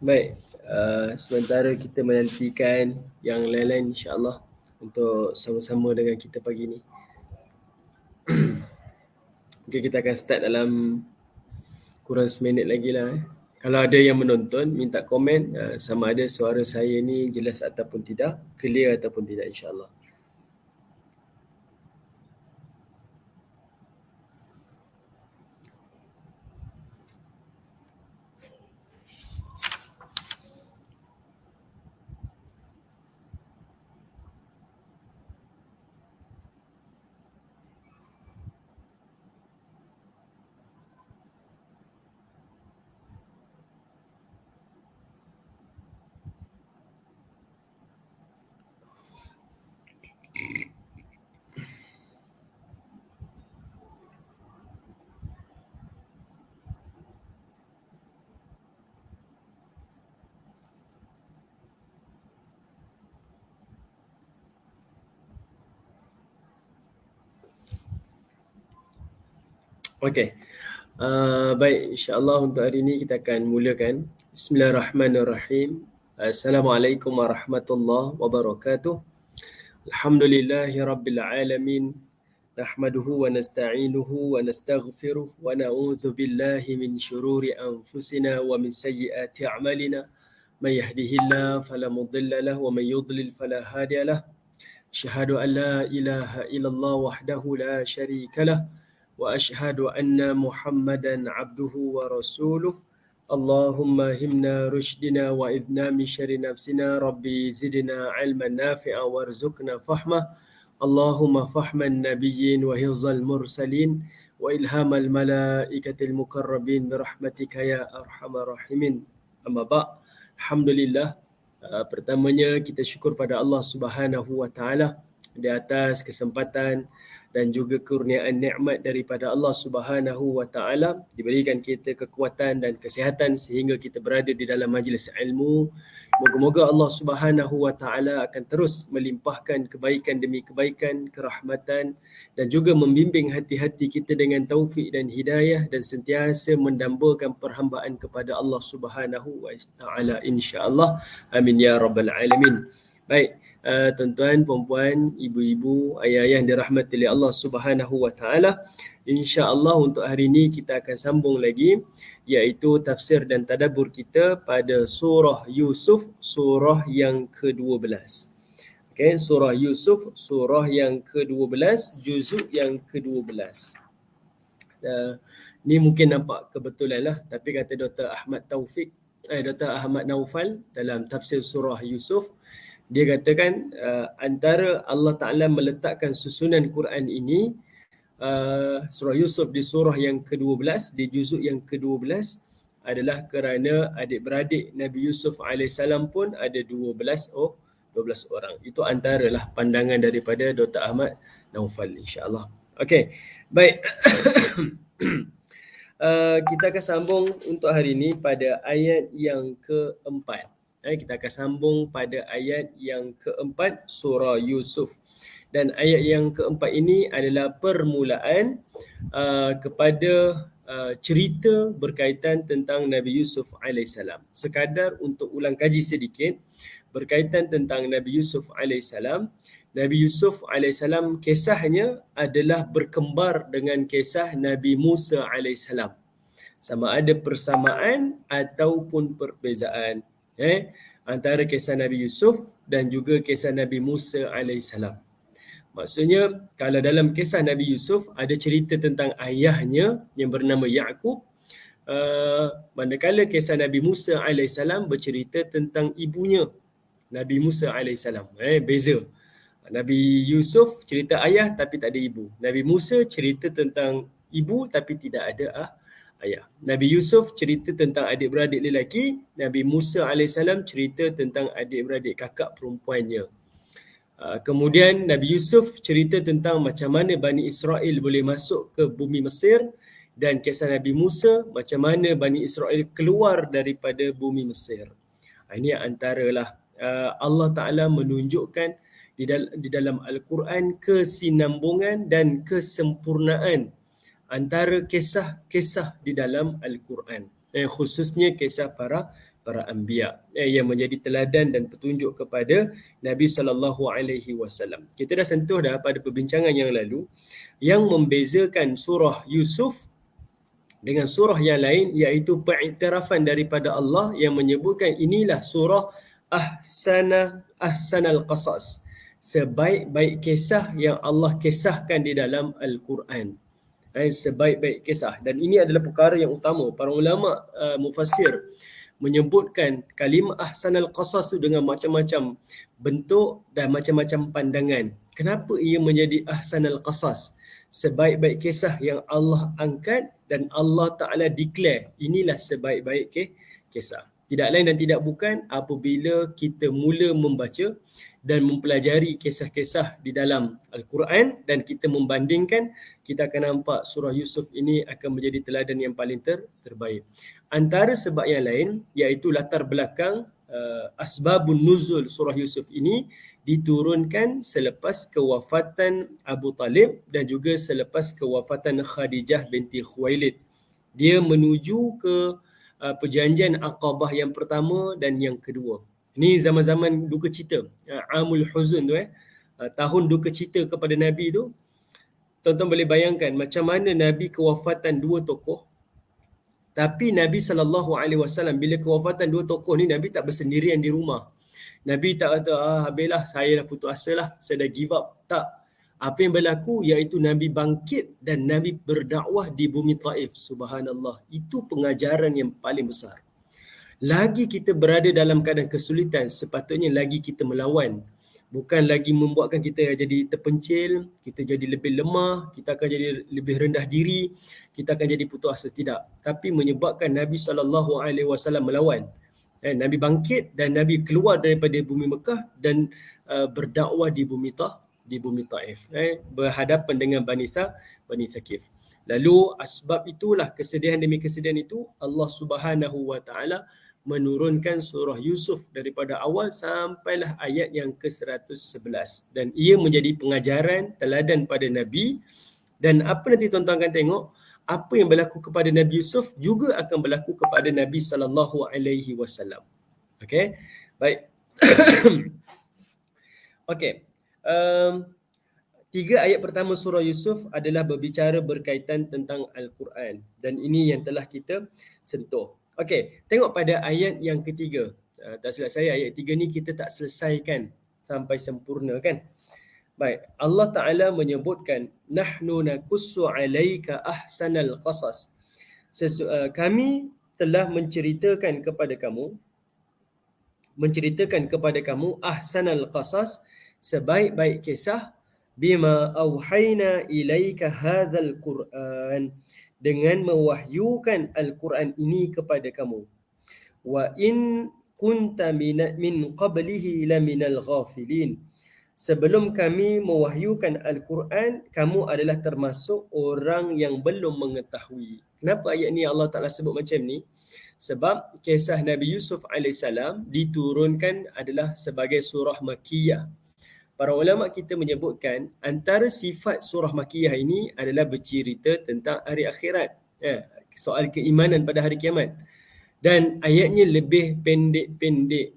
Baik, sementara kita menantikan yang lain-lain insya-Allah untuk sama-sama dengan kita pagi ni. Mungkin kita akan start dalam kurang seminit lagi lah. Kalau ada yang menonton, minta komen sama ada suara saya ni jelas ataupun tidak, clear ataupun tidak insya-Allah. Okey. Baik, insya-Allah untuk hari ini kita akan mulakan. Bismillahirrahmanirrahim. Assalamualaikum warahmatullahi wabarakatuh. Alhamdulillahi rabbil alamin. Nahmaduhu wa nasta'inuhu wa nastaghfiruh wa na'udzu billahi min syururi anfusina wa min sayyiati a'malina. May yahdihillahu fala mudilla lahu wa may yudlil fala hadiya lahu. Asyhadu an la ilaha illallah wahdahu la syarika lahu وأشهد أن محمدا عبده ورسوله اللهم همنا رشدنا وإذنا من شر نفسنا ربي زدنا علما نافعا وارزقنا فهمه اللهم فهم النبيين وحفظ المرسلين وإلهام الملائكة المقربين برحمتك يا أرحم الراحمين. أما بعد, Alhamdulillah, pertamanya kita syukur pada Allah Subhanahu wa taala di atas kesempatan dan juga kurniaan nikmat daripada Allah Subhanahu wa taala, diberikan kita kekuatan dan kesihatan sehingga kita berada di dalam majlis ilmu. Moga-moga Allah Subhanahu wa taala akan terus melimpahkan kebaikan demi kebaikan, kerahmatan dan juga membimbing hati-hati kita dengan taufik dan hidayah dan sentiasa mendambakan perhambaan kepada Allah Subhanahu wa taala insya-Allah. Amin ya rabbal alamin. Baik, tuan-tuan, puan-puan, ibu-ibu, ayah-ayah yang dirahmati oleh Allah Subhanahu wa taala. Insya-Allah untuk hari ini kita akan sambung lagi, iaitu tafsir dan tadabbur kita pada surah Yusuf, surah yang ke-12. Okey, surah Yusuf, surah yang ke-12, juzuk yang ke-12. Ni mungkin nampak kebetulan lah, tapi kata Dr. Ahmad Dr. Ahmad Naufal dalam tafsir surah Yusuf, dia katakan antara Allah Ta'ala meletakkan susunan Quran ini, surah Yusuf di surah yang ke-12, di juzuk yang ke-12 adalah kerana adik-beradik Nabi Yusuf AS pun ada 12 orang. Itu antaralah pandangan daripada Dr. Ahmad Naufal insya-Allah. Okey, baik. Kita akan sambung untuk hari ini pada ayat yang keempat. Kita akan sambung pada ayat yang keempat surah Yusuf. Dan ayat yang keempat ini adalah permulaan kepada cerita berkaitan tentang Nabi Yusuf AS. Sekadar untuk ulang kaji sedikit berkaitan tentang Nabi Yusuf AS. Nabi Yusuf AS kisahnya adalah berkembar dengan kisah Nabi Musa AS. Sama ada persamaan ataupun perbezaan antara kisah Nabi Yusuf dan juga kisah Nabi Musa AS. Maksudnya, kalau dalam kisah Nabi Yusuf ada cerita tentang ayahnya yang bernama Yaqub, manakala kisah Nabi Musa AS bercerita tentang ibunya Nabi Musa alaihissalam. Beza. Nabi Yusuf cerita ayah tapi tak ada ibu. Nabi Musa cerita tentang ibu tapi tidak ada ayah. Nabi Yusuf cerita tentang adik-beradik lelaki. Nabi Musa alaihissalam cerita tentang adik-beradik kakak perempuannya. Kemudian Nabi Yusuf cerita tentang macam mana Bani Israel boleh masuk ke bumi Mesir, dan kisah Nabi Musa macam mana Bani Israel keluar daripada bumi Mesir. Ini antaralah Allah Ta'ala menunjukkan di dalam Al-Quran kesinambungan dan kesempurnaan antara kisah-kisah di dalam Al-Quran, khususnya kisah para anbiya yang menjadi teladan dan petunjuk kepada Nabi SAW. Kita dah sentuh dah pada perbincangan yang lalu yang membezakan surah Yusuf dengan surah yang lain, iaitu pengiktirafan daripada Allah yang menyebutkan inilah surah ahsanal qasas, sebaik-baik kisah yang Allah kisahkan di dalam Al-Quran. Sebaik-baik kisah. Dan ini adalah perkara yang utama. Para ulama mufassir menyebutkan kalimah ahsanal qasas itu dengan macam-macam bentuk dan macam-macam pandangan. Kenapa ia menjadi ahsanal qasas? Sebaik-baik kisah yang Allah angkat dan Allah Ta'ala declare inilah sebaik-baik kisah. Tidak lain dan tidak bukan apabila kita mula membaca dan mempelajari kisah-kisah di dalam Al-Quran dan kita membandingkan, kita akan nampak surah Yusuf ini akan menjadi teladan yang paling terbaik. Antara sebab yang lain iaitu latar belakang asbabun nuzul surah Yusuf ini diturunkan selepas kewafatan Abu Talib dan juga selepas kewafatan Khadijah binti Khuwailid. Dia menuju ke perjanjian Aqabah yang pertama dan yang kedua. Ini zaman-zaman duka cita, Amul Huzun tu, tahun duka cita kepada Nabi tu. Tuan-tuan boleh bayangkan macam mana Nabi kewafatan dua tokoh. Tapi Nabi SAW bila kewafatan dua tokoh ni, Nabi tak bersendirian di rumah. Nabi tak kata, habislah, saya dah putus asa lah, saya dah give up. Tak. Apa yang berlaku iaitu Nabi bangkit dan Nabi berdakwah di bumi Taif. Subhanallah. Itu pengajaran yang paling besar. Lagi kita berada dalam keadaan kesulitan, sepatutnya lagi kita melawan. Bukan lagi membuatkan kita jadi terpencil, kita jadi lebih lemah, kita akan jadi lebih rendah diri, kita akan jadi putus asa. Tidak. Tapi menyebabkan Nabi SAW melawan. Nabi bangkit dan Nabi keluar daripada bumi Mekah dan berdakwah di bumi Taif, berhadapan dengan Bani Thaqif. Lalu asbab itulah, kesedihan demi kesedihan itu, Allah Subhanahu wa Ta'ala menurunkan surah Yusuf daripada awal sampailah ayat yang ke-111, dan ia menjadi pengajaran teladan pada Nabi. Dan apa nanti tuan-tuan akan tengok, apa yang berlaku kepada Nabi Yusuf juga akan berlaku kepada Nabi SAW. Okey, baik. Okey. 3 ayat pertama surah Yusuf adalah berbicara berkaitan tentang Al-Quran, dan ini yang telah kita sentuh. Okey, tengok pada ayat yang ketiga. Tak silap saya, ayat 3 ni kita tak selesaikan sampai sempurna, kan? Baik, Allah Ta'ala menyebutkan nahnu nakussu 'alaika ahsanal qasas. Kami telah menceritakan kepada kamu ahsanal qasas, sebaik-baik kisah, bima auhayna ilaika hadzal Qur'an, dengan mewahyukan Al-Quran ini kepada kamu. Wa in kunta min qablihi laminal ghafilin. Sebelum kami mewahyukan Al-Quran, kamu adalah termasuk orang yang belum mengetahui. Kenapa ayat ni Allah Ta'ala sebut macam ni? Sebab kisah Nabi Yusuf AS diturunkan adalah sebagai surah Makkiyah. Para ulama kita menyebutkan antara sifat surah Makkiyah ini adalah bercerita tentang hari akhirat, soal keimanan pada hari kiamat. Dan ayatnya lebih pendek-pendek.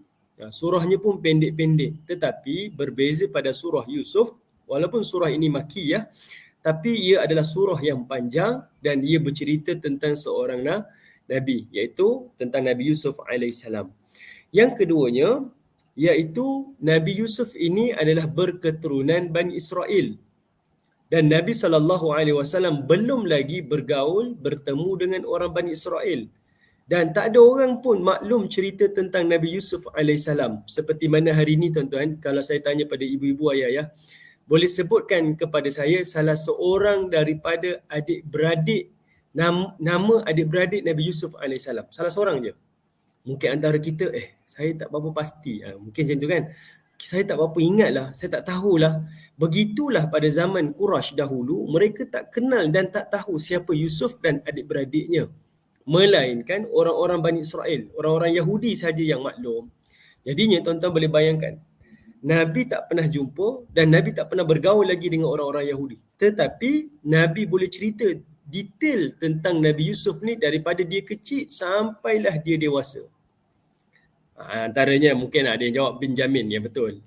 Surahnya pun pendek-pendek. Tetapi berbeza pada surah Yusuf, walaupun surah ini Makkiyah, tapi ia adalah surah yang panjang dan ia bercerita tentang seorang Nabi, iaitu tentang Nabi Yusuf AS. Yang keduanya, iaitu Nabi Yusuf ini adalah berketurunan Bani Israel. Dan Nabi SAW belum lagi bergaul, bertemu dengan orang Bani Israel. Dan tak ada orang pun maklum cerita tentang Nabi Yusuf alaihissalam. Seperti mana hari ini tuan-tuan, kalau saya tanya pada ibu-ibu ayah-ayah, boleh sebutkan kepada saya salah seorang daripada adik-beradik, nama adik-beradik Nabi Yusuf alaihissalam. Salah seorang je. Mungkin antara kita, saya tak berapa pasti. Mungkin macam tu kan. Saya tak berapa ingat lah. Saya tak tahulah. Begitulah pada zaman Quraisy dahulu, mereka tak kenal dan tak tahu siapa Yusuf dan adik-beradiknya. Melainkan orang-orang Bani Israel, orang-orang Yahudi sahaja yang maklum. Jadinya tuan-tuan boleh bayangkan, Nabi tak pernah jumpa dan Nabi tak pernah bergaul lagi dengan orang-orang Yahudi. Tetapi Nabi boleh cerita detail tentang Nabi Yusuf ni daripada dia kecil sampailah dia dewasa. Antaranya mungkin ada yang jawab Benjamin, ya betul.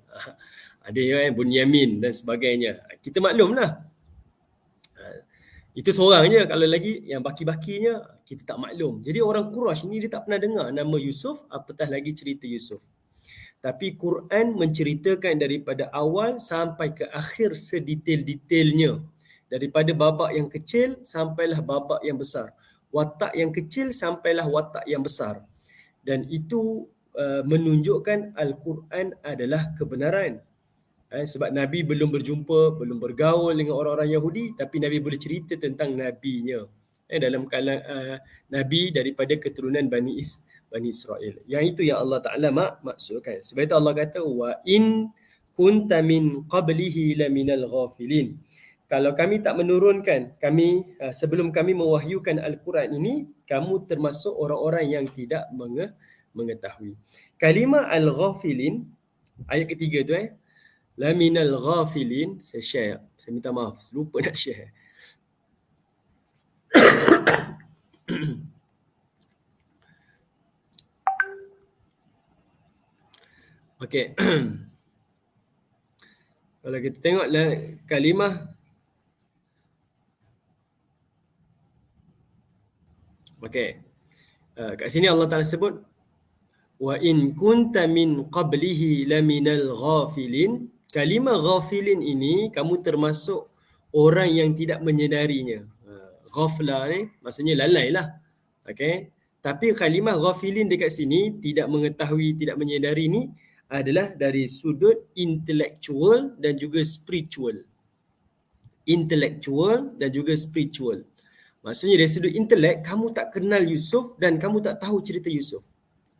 Ada yang Bunyamin dan sebagainya. Kita maklumlah. Itu seorang je. Kalau lagi yang baki-bakinya kita tak maklum. Jadi orang Quraisy ni dia tak pernah dengar nama Yusuf, apatah lagi cerita Yusuf. Tapi Quran menceritakan daripada awal sampai ke akhir sedetail-detailnya. Daripada babak yang kecil sampailah babak yang besar. Watak yang kecil sampailah watak yang besar. Dan itu menunjukkan Al-Quran adalah kebenaran. Sebab Nabi belum berjumpa, belum bergaul dengan orang-orang Yahudi, tapi Nabi boleh cerita tentang Nabinya. Dalam kalangan Nabi daripada keturunan Bani Israel. Yang itu yang Allah Ta'ala maksudkan. Sebab itu Allah kata, wa in kunta min qablihi laminal ghafilin. Kalau kami tak menurunkan, sebelum kami mewahyukan Al-Quran ini, kamu termasuk orang-orang yang tidak mengetahui. Kalimah al-ghafilin, ayat ketiga tu laminal ghafilin, saya share. Saya minta maaf, lupa nak share. Okey. Kalau kita tengoklah kalimah kat sini Allah Ta'ala sebut wa in kunta min qablihi laminal ghafilin. Kalimah ghafilin ini kamu termasuk orang yang tidak menyedarinya. Ghafla ni maksudnya lalai lah. Okey. Tapi kalimah ghafilin dekat sini tidak mengetahui, tidak menyedari ni adalah dari sudut intellectual dan juga spiritual. Intellectual dan juga spiritual. Maksudnya dari sudut intelek, kamu tak kenal Yusuf dan kamu tak tahu cerita Yusuf.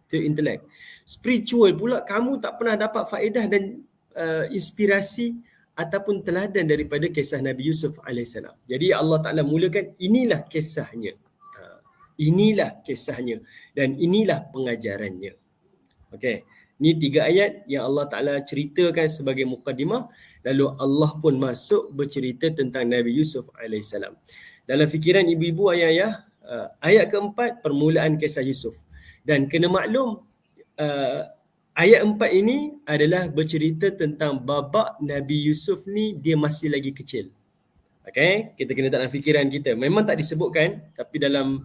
Itu intelek. Spiritual pula, kamu tak pernah dapat faedah dan inspirasi ataupun teladan daripada kisah Nabi Yusuf AS. Jadi Allah Ta'ala mulakan, inilah kisahnya. Inilah kisahnya dan inilah pengajarannya. Okey. Ini 3 ayat yang Allah Ta'ala ceritakan sebagai muqaddimah, lalu Allah pun masuk bercerita tentang Nabi Yusuf AS. Dalam fikiran ibu-ibu ayah-ayah, ayat keempat permulaan kisah Yusuf. Dan kena maklum, ayat 4 ini adalah bercerita tentang babak Nabi Yusuf ni dia masih lagi kecil. Okey, kita kena dalam fikiran kita. Memang tak disebutkan, tapi dalam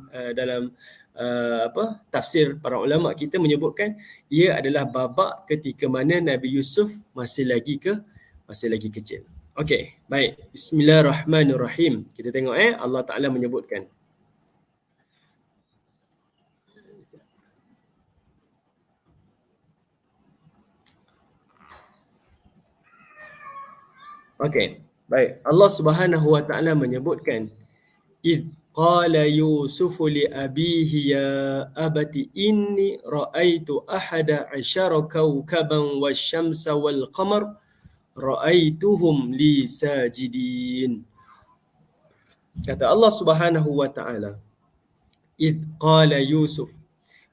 tafsir para ulama kita menyebutkan ia adalah babak ketika mana Nabi Yusuf masih lagi kecil. Okey, baik. Bismillahirrahmanirrahim. Kita tengok Allah Ta'ala menyebutkan. Okey, baik. Allah Subhanahu Wa Ta'ala menyebutkan, "Id qala Yusuf li abihi ya abati inni ra'aitu ahada 'ashara kawkaban wasyamsa wal qamar ra'aituhum li sajidin." Kata Allah Subhanahu Wa Ta'ala, "Id qala Yusuf."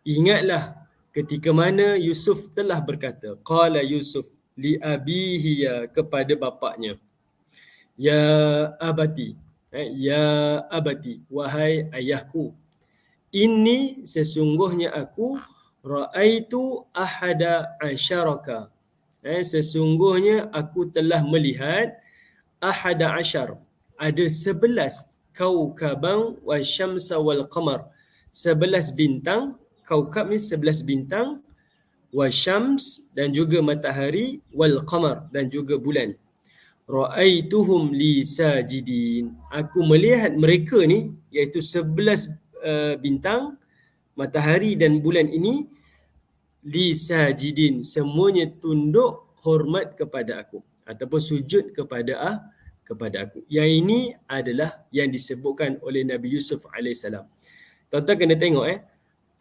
Ingatlah ketika mana Yusuf telah berkata, qala Yusuf li abihi, ya, kepada bapaknya, ya abati, ya abati, wahai ayahku, inni sesungguhnya aku, ra'aitu ahada asyaraka, sesungguhnya aku telah melihat ahada asyar, ada 11 kaukabang wa syamsa wal qamar, 11 bintang. Kaukab ni 11 bintang, wa syams dan juga matahari, wal qamar dan juga bulan. Ra'aituhum li sajidin, aku melihat mereka ni, iaitu 11 bintang matahari dan bulan ini li sajidin, semuanya tunduk hormat kepada aku ataupun sujud kepada aku. Yang ini adalah yang disebutkan oleh Nabi Yusuf alaihissalam. Tuan-tuan kena tengok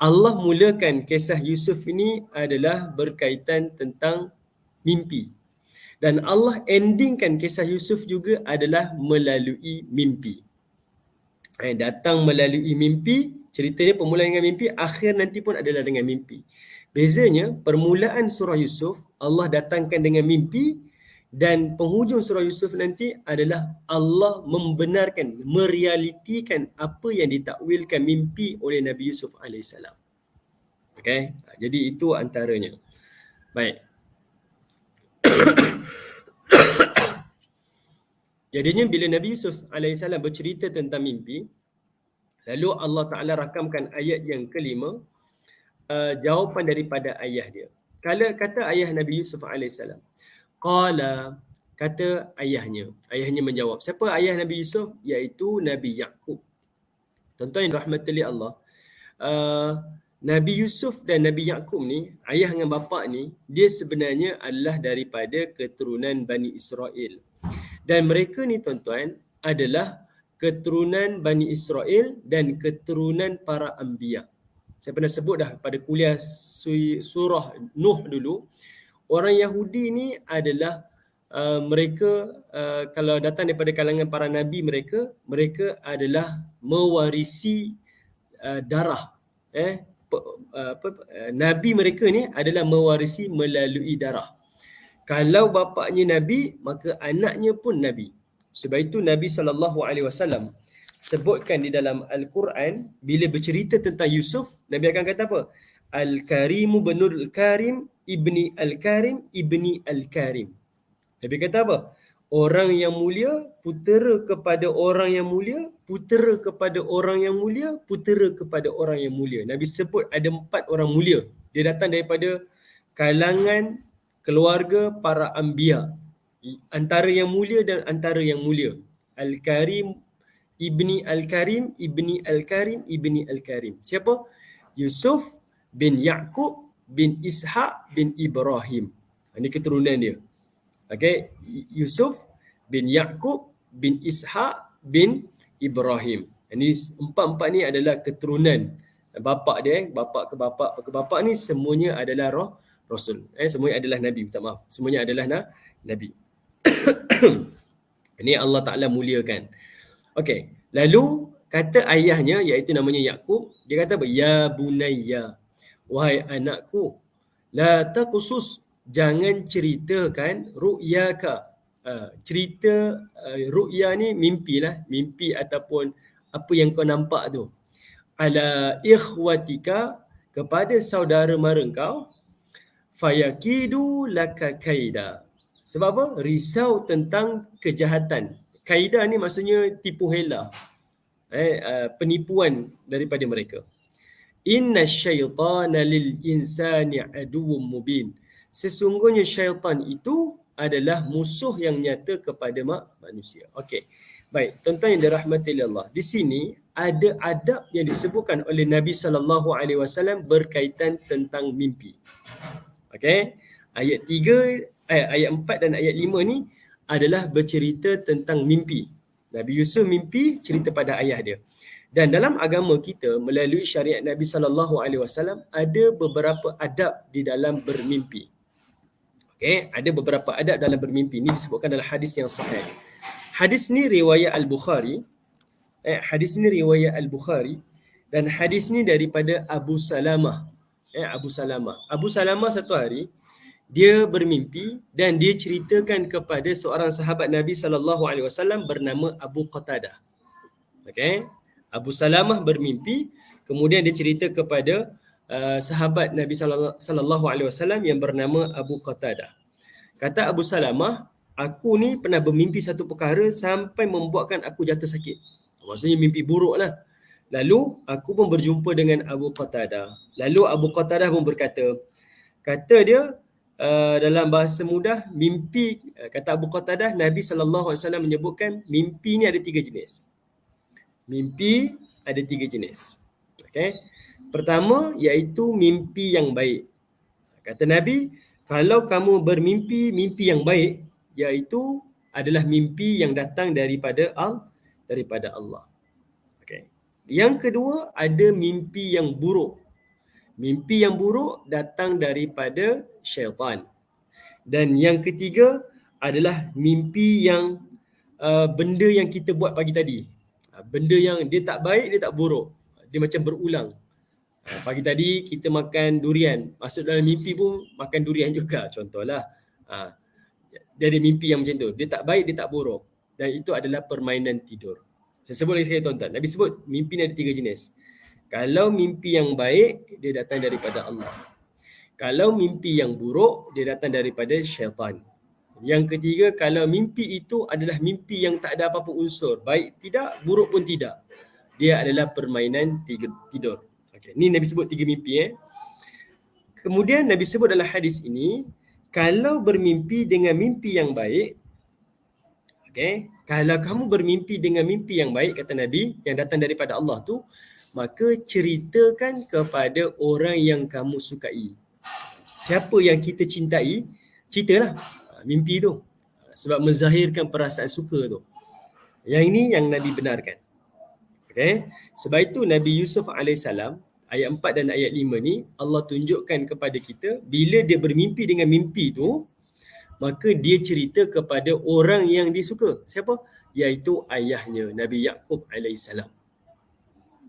Allah mulakan kisah Yusuf ini adalah berkaitan tentang mimpi. Dan Allah endingkan kisah Yusuf juga adalah melalui mimpi. Datang melalui mimpi, ceritanya permulaan dengan mimpi, akhir nanti pun adalah dengan mimpi. Bezanya, permulaan surah Yusuf, Allah datangkan dengan mimpi, dan penghujung surah Yusuf nanti adalah Allah membenarkan, merealitikan apa yang ditakwilkan mimpi oleh Nabi Yusuf AS. Okay? Jadi itu antaranya. Baik. Jadinya bila Nabi Yusuf AS bercerita tentang mimpi, lalu Allah Ta'ala rakamkan ayat yang kelima, jawapan daripada ayah dia. Kalau kata ayah Nabi Yusuf AS, qala, kata ayahnya menjawab. Siapa ayah Nabi Yusuf? Iaitu Nabi Yaqub. Tuan-tuan yang rahmati Allah, Nabi Yusuf dan Nabi Yaqub ni, ayah dengan bapa ni, dia sebenarnya adalah daripada keturunan Bani Israel. Dan mereka ni tuan-tuan adalah keturunan Bani Israel dan keturunan para anbiya. Saya pernah sebut dah pada kuliah surah Nuh dulu, orang Yahudi ni adalah mereka kalau datang daripada kalangan para nabi, mereka adalah mewarisi darah. Nabi mereka ni adalah mewarisi melalui darah. Kalau bapaknya nabi, maka anaknya pun nabi. Sebab itu Nabi SAW sebutkan di dalam Al-Quran, bila bercerita tentang Yusuf, Nabi akan kata apa? Al-Karimu benul Al-Karim, ibni Al-Karim, ibni Al-Karim. Nabi kata apa? Orang yang mulia, putera kepada orang yang mulia, putera kepada orang yang mulia, putera kepada orang yang mulia. Nabi sebut ada 4 orang mulia. Dia datang daripada kalangan keluarga para anbiya. Antara yang mulia dan antara yang mulia. Al-Karim, ibni Al-Karim, ibni Al-Karim, ibni Al-Karim. Siapa? Yusuf bin Yaqub bin Ishaq bin Ibrahim. Ini keturunan dia. Okay, Yusuf bin Yaqub bin Ishaq bin Ibrahim. Ini 4 ni adalah keturunan bapa dia. Bapa ke bapa ni semuanya adalah Rasul. Semuanya adalah Nabi. Minta maaf. Semuanya adalah Nabi. Ini Allah Ta'ala muliakan. Okey. Lalu kata ayahnya, iaitu namanya Yaqub, dia kata apa? Ya bunayya, wahai anakku, la taqsus, jangan ceritakan ru'yaka. Cerita ru'ya ni mimpi lah. Mimpi ataupun apa yang kau nampak tu. Ala ikhwatika, kepada saudara mara kau. Fayakidu laka kaida. Sebab apa? Risau tentang kejahatan. Kaida ni maksudnya tipu hela. Penipuan daripada mereka. Inna syaitana lil insani aduwwum mubin. Sesungguhnya syaitan itu adalah musuh yang nyata kepada manusia. Okey. Baik, tuan-tuan yang dirahmati Allah. Di sini ada adab yang disebutkan oleh Nabi SAW berkaitan tentang mimpi. Okey. Ayat 4 dan ayat 5 ni adalah bercerita tentang mimpi. Nabi Yusuf mimpi, cerita pada ayah dia. Dan dalam agama kita, melalui syariat Nabi SAW, ada beberapa adab di dalam bermimpi. Okay, ada beberapa adab dalam bermimpi. Ini disebutkan dalam hadis yang sahih. Hadis ni riwayat Al-Bukhari. Dan hadis ni daripada Abu Salamah. Abu Salamah satu hari, dia bermimpi dan dia ceritakan kepada seorang sahabat Nabi SAW bernama Abu Qatadah. Okay? Abu Salamah bermimpi, kemudian dia cerita kepada sahabat Nabi SAW yang bernama Abu Qatadah. Kata Abu Salamah, aku ni pernah bermimpi satu perkara sampai membuatkan aku jatuh sakit. Maksudnya mimpi buruk lah. Lalu aku pun berjumpa dengan Abu Qatadah. Lalu Abu Qatadah pun berkata, kata dia dalam bahasa mudah, mimpi, kata Abu Qatadah, Nabi SAW menyebutkan mimpi ni ada 3 jenis. Mimpi ada 3 jenis. Okay. Pertama iaitu mimpi yang baik. Kata Nabi, kalau kamu bermimpi mimpi yang baik, iaitu adalah mimpi yang datang daripada Allah. Okay. Yang kedua, ada mimpi yang buruk. Mimpi yang buruk datang daripada syaitan. Dan yang ketiga adalah mimpi yang benda yang kita buat pagi tadi. Benda yang dia tak baik, dia tak buruk. Dia macam berulang. Pagi tadi kita makan durian. Masuk dalam mimpi pun makan durian juga. Contohlah. Dia ada mimpi yang macam tu. Dia tak baik, dia tak buruk. Dan itu adalah permainan tidur. Saya sebut lagi sekali tuan-tuan. Nabi sebut mimpi ni ada 3 jenis. Kalau mimpi yang baik, dia datang daripada Allah. Kalau mimpi yang buruk, dia datang daripada syaitan. Yang ketiga, kalau mimpi itu adalah mimpi yang tak ada apa-apa unsur. Baik tidak, buruk pun tidak. Dia adalah permainan tidur. Okay. Ni Nabi sebut 3 mimpi. Kemudian Nabi sebut dalam hadis ini, kalau bermimpi dengan mimpi yang baik, okay, kalau kamu bermimpi dengan mimpi yang baik, kata Nabi, yang datang daripada Allah tu, maka ceritakan kepada orang yang kamu sukai. Siapa yang kita cintai, ceritalah mimpi tu. Sebab menzahirkan perasaan suka tu. Yang ini yang Nabi benarkan. Okay? Sebab itu Nabi Yusuf AS, ayat 4 dan ayat 5 ni, Allah tunjukkan kepada kita, bila dia bermimpi dengan mimpi tu, maka dia cerita kepada orang yang dia suka. Siapa? Iaitu ayahnya, Nabi Yaqub AS.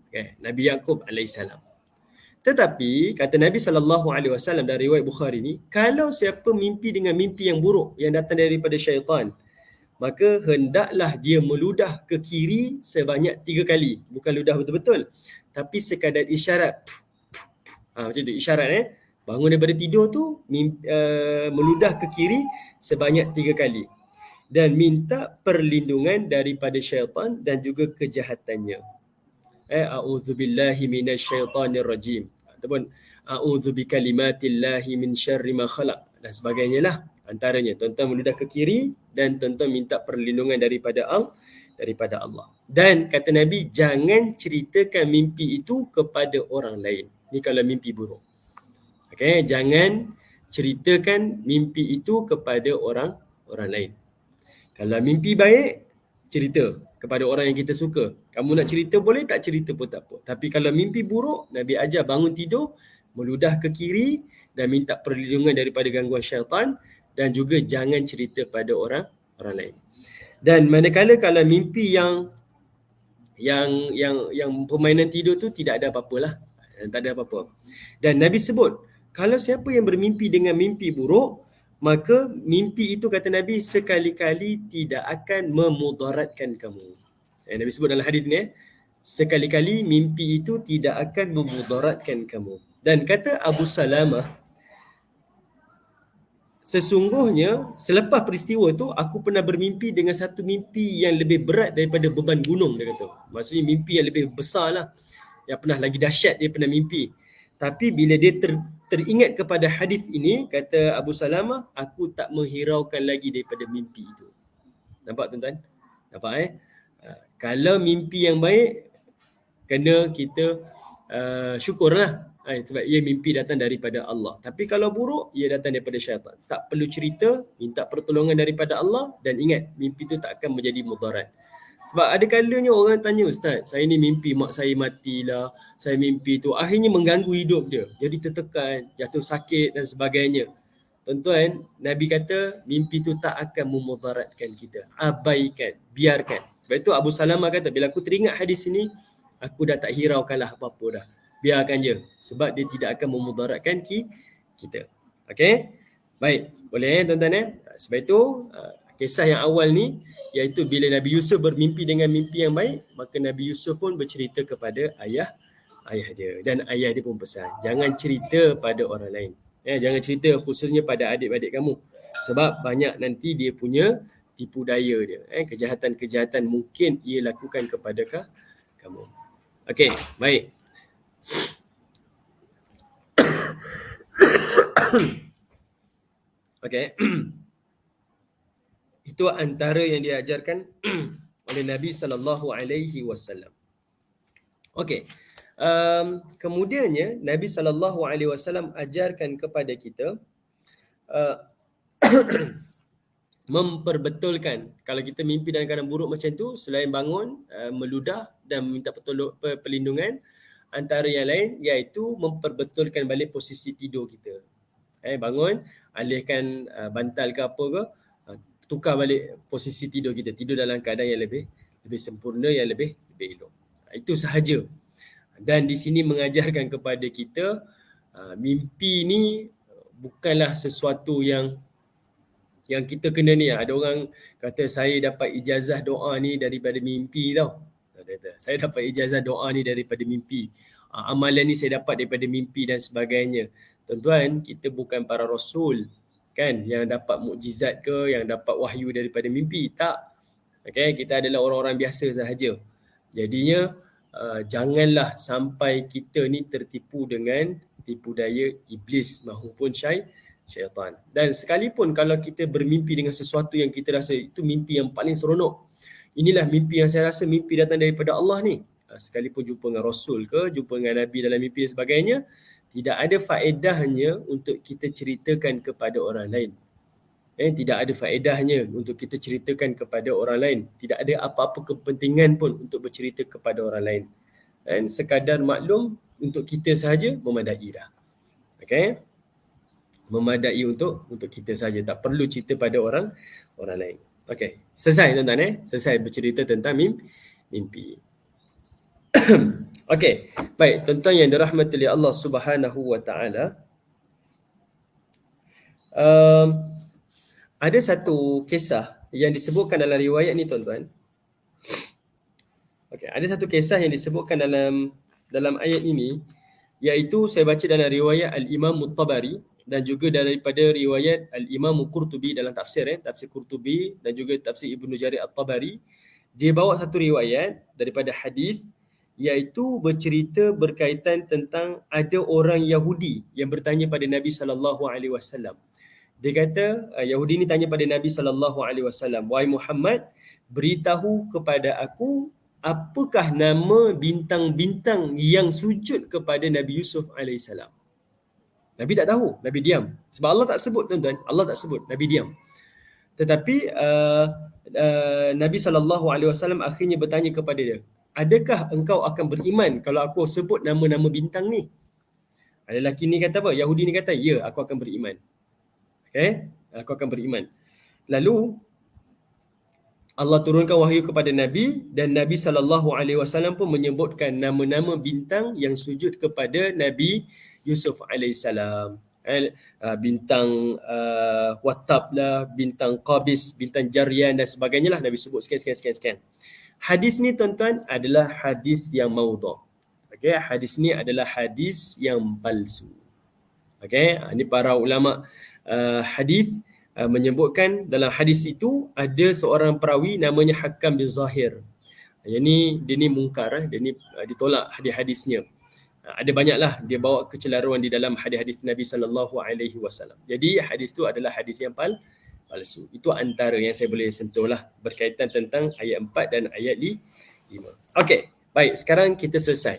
Okay? Nabi Yaqub AS. Tetapi kata Nabi SAW dari riwayat Bukhari ni, kalau siapa mimpi dengan mimpi yang buruk yang datang daripada syaitan, maka hendaklah dia meludah ke kiri sebanyak 3 kali. Bukan ludah betul-betul, tapi sekadar isyarat. Macam tu isyarat. Bangun daripada tidur tu, meludah ke kiri sebanyak 3 kali. Dan minta perlindungan daripada syaitan dan juga kejahatannya. A'udzubillahi minasyaitanir rajim. Ataupun a'udzu bikalimatillahi min syarri ma khalaq dan sebagainya lah. Antaranya tuan-tuan meludah ke kiri dan tuan-tuan minta perlindungan daripada Allah. Dan kata Nabi, jangan ceritakan mimpi itu kepada orang lain. Ni kalau mimpi buruk. Okay, jangan ceritakan mimpi itu kepada orang lain. Kalau mimpi baik, cerita kepada orang yang kita suka. Kamu nak cerita boleh, tak cerita pun tak apa. Tapi kalau mimpi buruk, Nabi ajar bangun tidur, meludah ke kiri dan minta perlindungan daripada gangguan syaitan, dan juga jangan cerita pada orang lain. Dan manakala kalau mimpi yang permainan tidur tu tidak ada apa-apalah. Tak ada apa-apa. Dan Nabi sebut, kalau siapa yang bermimpi dengan mimpi buruk, maka mimpi itu kata Nabi sekali-kali tidak akan memudaratkan kamu. Nabi sebut dalam hadis ni, sekali-kali mimpi itu tidak akan memudaratkan kamu. Dan kata Abu Salamah, sesungguhnya selepas peristiwa tu aku pernah bermimpi dengan satu mimpi yang lebih berat daripada beban gunung, dia kata. Maksudnya mimpi yang lebih besar lah, yang pernah lagi dahsyat dia pernah mimpi. Tapi bila dia teringat kepada hadis ini, kata Abu Salamah, aku tak menghiraukan lagi daripada mimpi itu. Nampak tuan-tuan? Nampak Kalau mimpi yang baik, kena kita syukurlah. Sebab ia mimpi datang daripada Allah. Tapi kalau buruk, ia datang daripada syaitan. Tak perlu cerita, minta pertolongan daripada Allah, dan ingat, mimpi itu tak akan menjadi mudarat. Sebab ada kalanya orang tanya, Ustaz, saya ni mimpi mak saya matilah, saya mimpi tu akhirnya mengganggu hidup dia. Jadi tertekan, jatuh sakit dan sebagainya. Tuan-tuan, Nabi kata mimpi tu tak akan memudaratkan kita. Abaikan, biarkan. Sebab itu Abu Salamah kata, bila aku teringat hadis ini, aku dah tak hiraukanlah apa-apa dah. Biarkan je. Sebab dia tidak akan memudaratkan kita. Okey? Baik, boleh tuan-tuan Sebab itu, kisah yang awal ni, iaitu bila Nabi Yusuf bermimpi dengan mimpi yang baik, maka Nabi Yusuf pun bercerita kepada ayah dia. Dan ayah dia pun pesan, jangan cerita pada orang lain. Jangan cerita khususnya pada adik-adik kamu. Sebab banyak nanti dia punya tipu daya dia. Kejahatan-kejahatan mungkin ia lakukan kepada kamu. Okey, baik. Okey. Itu antara yang diajarkan oleh Nabi SAW. Okey. Kemudiannya Nabi SAW ajarkan kepada kita uh, memperbetulkan kalau kita mimpi dalam keadaan buruk macam tu, selain bangun, meludah dan minta perlindungan, antara yang lain iaitu memperbetulkan balik posisi tidur kita. Bangun, alihkan bantal ke apa ke, tukar balik posisi tidur kita, tidur dalam keadaan yang lebih sempurna, yang lebih elok. Itu sahaja. Dan di sini mengajarkan kepada kita mimpi ni bukanlah sesuatu yang kita kena ni. Ada orang kata saya dapat ijazah doa ni daripada mimpi tau. Saya dapat ijazah doa ni daripada mimpi. Amalan ni saya dapat daripada mimpi dan sebagainya. Tuan-tuan, kita bukan para rasul kan yang dapat mukjizat ke, yang dapat wahyu daripada mimpi. Tak. Okay, kita adalah orang-orang biasa sahaja. Jadinya janganlah sampai kita ni tertipu dengan tipu daya iblis maupun syaitan. Dan sekalipun kalau kita bermimpi dengan sesuatu yang kita rasa itu mimpi yang paling seronok, inilah mimpi yang saya rasa mimpi datang daripada Allah ni, sekalipun jumpa dengan Rasul ke, jumpa dengan Nabi dalam mimpi dan sebagainya, tidak ada faedahnya untuk kita ceritakan kepada orang lain. Tidak ada faedahnya untuk kita ceritakan kepada orang lain. Tidak ada apa-apa kepentingan pun untuk bercerita kepada orang lain. Dan sekadar maklum untuk kita sahaja memadai dah. Okay? Memadai untuk kita sahaja. Tak perlu cerita pada orang lain. Okay. Selesai tuan-tuan. Selesai bercerita tentang mimpi. Okay. Baik, tuan-tuan yang dirahmati oleh Allah Subhanahu wa taala. Ada satu kisah yang disebutkan dalam riwayat ni tuan-tuan. Okay, ada satu kisah yang disebutkan dalam ayat ini, iaitu saya baca dalam riwayat Al-Imam At-Tabari dan juga daripada riwayat Al-Imam Qurtubi dalam tafsir tafsir Qurtubi dan juga tafsir Ibnu Jarir At-Tabari. Dia bawa satu riwayat daripada hadis, iaitu bercerita berkaitan tentang ada orang Yahudi yang bertanya pada Nabi SAW. Dia kata, Yahudi ni tanya pada Nabi SAW, "Wahai Muhammad, beritahu kepada aku apakah nama bintang-bintang yang sujud kepada Nabi Yusuf AS." Nabi tak tahu, Nabi diam. Sebab Allah tak sebut tuan-tuan, Allah tak sebut, Nabi diam. Tetapi Nabi SAW akhirnya bertanya kepada dia, "Adakah engkau akan beriman kalau aku sebut nama-nama bintang ni?" Ada lelaki ni kata apa? Yahudi ni kata, "Ya, aku akan beriman." Aku akan beriman. Lalu Allah turunkan wahyu kepada Nabi dan Nabi SAW pun menyebutkan nama-nama bintang yang sujud kepada Nabi Yusuf AS. Bintang Wattab lah, bintang Qabis, bintang Jarian dan sebagainya lah. Nabi sebut sekian. Hadis ni tuan-tuan adalah hadis yang maudhu'. Okay, hadis ni adalah hadis yang palsu. Okay, ini para ulama hadis menyebutkan dalam hadis itu ada seorang perawi namanya Hakam bin Zahir. Dia ni mungkar, dia ni ditolak hadis-hadisnya. Ada banyaklah dia bawa kecelaruan di dalam hadis-hadis Nabi SAW. Jadi hadis tu adalah hadis yang palsu. Itu antara yang saya boleh sentuh lah berkaitan tentang ayat 4 dan ayat 5. Okey, baik, sekarang kita selesai.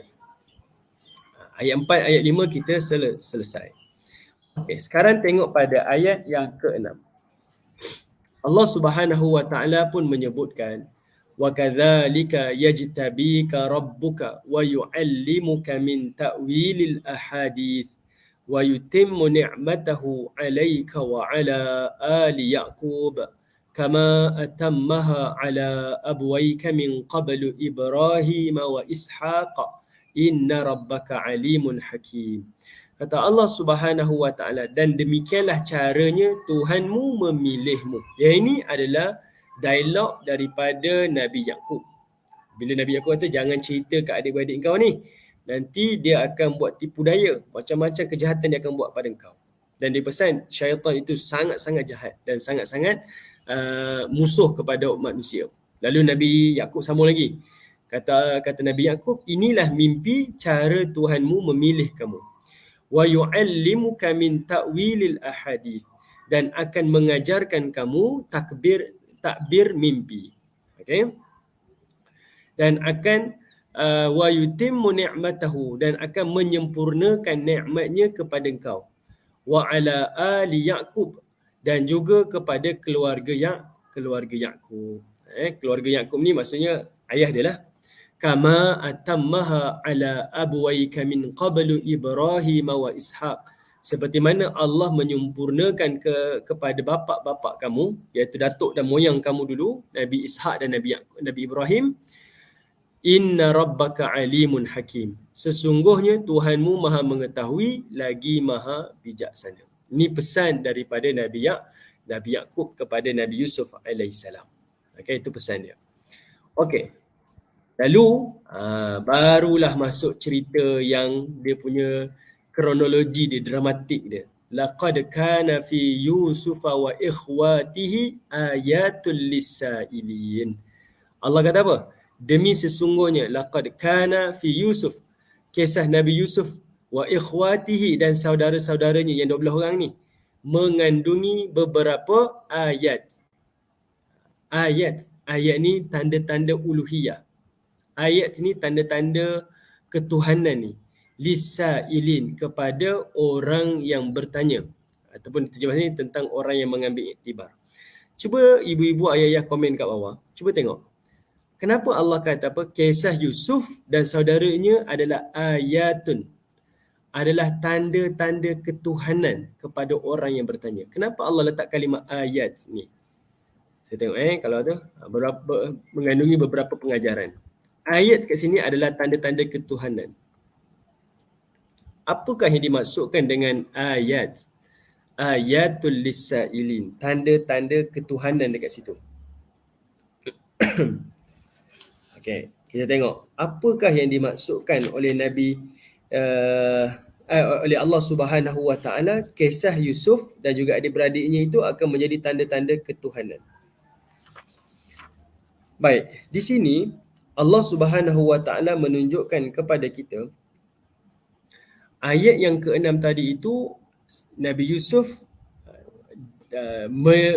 Ayat 4, ayat 5 kita selesai. Okay, sekarang tengok pada ayat yang ke-6. Allah Subhanahu wa taala pun menyebutkan, "Wa kadzalika yajtabika rabbuka wa yu'allimuka min ta'wilil ahadits wa yutimmu ni'matahu 'alaika wa 'ala ali Ya'qub kama atammaha 'ala abwayka min qablu Ibrahim wa Ishaq inna rabbaka 'alimun hakim." Kata Allah Subhanahu wa taala, "Dan demikianlah caranya Tuhanmu memilihmu." Yang ini adalah dialog daripada Nabi Yaqub. Bila Nabi Yaqub kata, "Jangan cerita ke adik-beradik kau ni. Nanti dia akan buat tipu daya, macam-macam kejahatan dia akan buat pada kau." Dan dia pesan syaitan itu sangat-sangat jahat dan sangat-sangat musuh kepada manusia. Lalu Nabi Yaqub sambung lagi. Kata Nabi Yaqub, "Inilah mimpi cara Tuhanmu memilih kamu. Wa yu'allimuka min ta'wilil ahadits." Dan akan mengajarkan kamu takbir mimpi. Okay? Dan akan wa yutimmu ni'matahu, dan akan menyempurnakan nikmatnya kepada engkau, wa ala ali Yaqub, dan juga kepada keluarga Yaqub. Keluarga Yaqub ni maksudnya ayah dia lah. Kama atammaha ala abwaika min qablu Ibrahim wa Ishaq, seperti mana Allah menyempurnakan kepada bapa-bapa kamu, iaitu datuk dan moyang kamu dulu, Nabi Ishaq dan Nabi Ibrahim. Inna rabbaka alimun hakim, sesungguhnya Tuhanmu maha mengetahui lagi maha bijaksana. Ini pesan daripada Nabi Yaqub kepada Nabi Yusuf alaihissalam. Okay, itu pesan dia. Okey. Lalu barulah masuk cerita yang dia punya kronologi dia, dramatik dia. Laqad kana fi Yusuf wa ikhwatihi ayatul lisailin. Allah kata apa? Demi sesungguhnya laqad kana fi Yusuf, kisah Nabi Yusuf, wa ikhwatihi, dan saudara-saudaranya yang 12 orang ni, mengandungi beberapa ayat. Ayat ni tanda-tanda uluhiyah. Ayat ni tanda-tanda ketuhanan ni. Lisailin, kepada orang yang bertanya. Ataupun terjemah ni tentang orang yang mengambil iktibar. Cuba ibu-ibu ayah-ayah komen kat bawah. Cuba tengok. Kenapa Allah kata apa? Kisah Yusuf dan saudaranya adalah ayatun, adalah tanda-tanda ketuhanan kepada orang yang bertanya. Kenapa Allah letak kalimah ayat ni? Saya tengok kalau tu mengandungi beberapa pengajaran. Ayat kat sini adalah tanda-tanda ketuhanan. Apakah yang dimaksudkan dengan ayat? Ayatul lisailin, tanda-tanda ketuhanan dekat situ. Okey, kita tengok apakah yang dimaksudkan oleh oleh Allah Subhanahu Wa Taala. Kisah Yusuf dan juga adik-beradiknya itu akan menjadi tanda-tanda ketuhanan. Baik, di sini Allah Subhanahu Wa Taala menunjukkan kepada kita ayat yang ke-6 tadi itu, Nabi Yusuf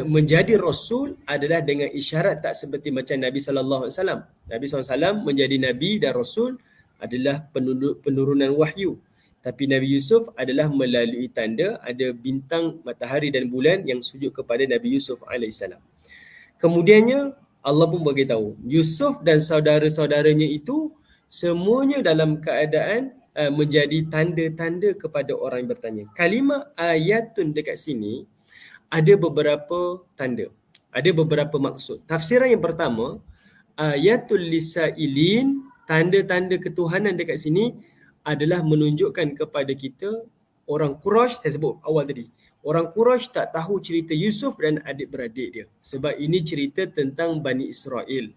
menjadi Rasul adalah dengan isyarat, tak seperti macam Nabi SAW. Nabi SAW menjadi Nabi dan Rasul adalah penurunan wahyu. Tapi Nabi Yusuf adalah melalui tanda, ada bintang, matahari dan bulan yang sujud kepada Nabi Yusuf AS. Kemudiannya Allah pun beritahu, Yusuf dan saudara-saudaranya itu semuanya dalam keadaan menjadi tanda-tanda kepada orang yang bertanya. Kalimah ayatun dekat sini ada beberapa tanda, ada beberapa maksud. Tafsiran yang pertama, ayatul lisailin, tanda-tanda ketuhanan dekat sini adalah menunjukkan kepada kita orang Quraisy, saya sebut awal tadi, orang Quraisy tak tahu cerita Yusuf dan adik-beradik dia. Sebab ini cerita tentang Bani Israel.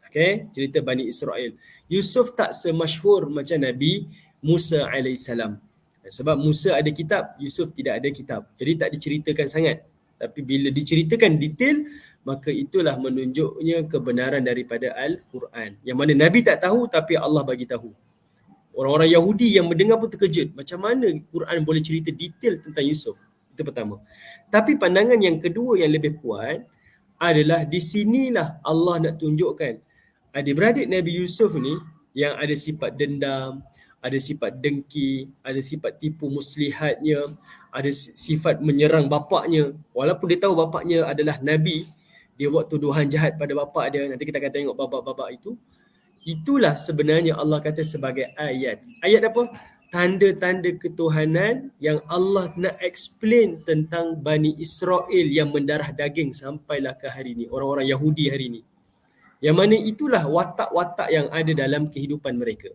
Okay, cerita Bani Israel. Yusuf tak semasyhur macam Nabi Musa alaihissalam. Sebab Musa ada kitab, Yusuf tidak ada kitab. Jadi tak diceritakan sangat. Tapi bila diceritakan detail, maka itulah menunjuknya kebenaran daripada Al-Quran. Yang mana Nabi tak tahu tapi Allah bagi tahu. Orang-orang Yahudi yang mendengar pun terkejut. Macam mana Quran boleh cerita detail tentang Yusuf? Itu pertama. Tapi pandangan yang kedua yang lebih kuat adalah di sinilah Allah nak tunjukkan adik-beradik Nabi Yusuf ni yang ada sifat dendam, ada sifat dengki, ada sifat tipu muslihatnya, ada sifat menyerang bapaknya. Walaupun dia tahu bapaknya adalah Nabi, dia buat tuduhan jahat pada bapak dia. Nanti kita akan tengok bapa-bapa itu. Itulah sebenarnya Allah kata sebagai ayat. Ayat apa? Tanda-tanda ketuhanan yang Allah nak explain tentang Bani Israel yang mendarah daging sampailah ke hari ini. Orang-orang Yahudi hari ini. Yang mana itulah watak-watak yang ada dalam kehidupan mereka.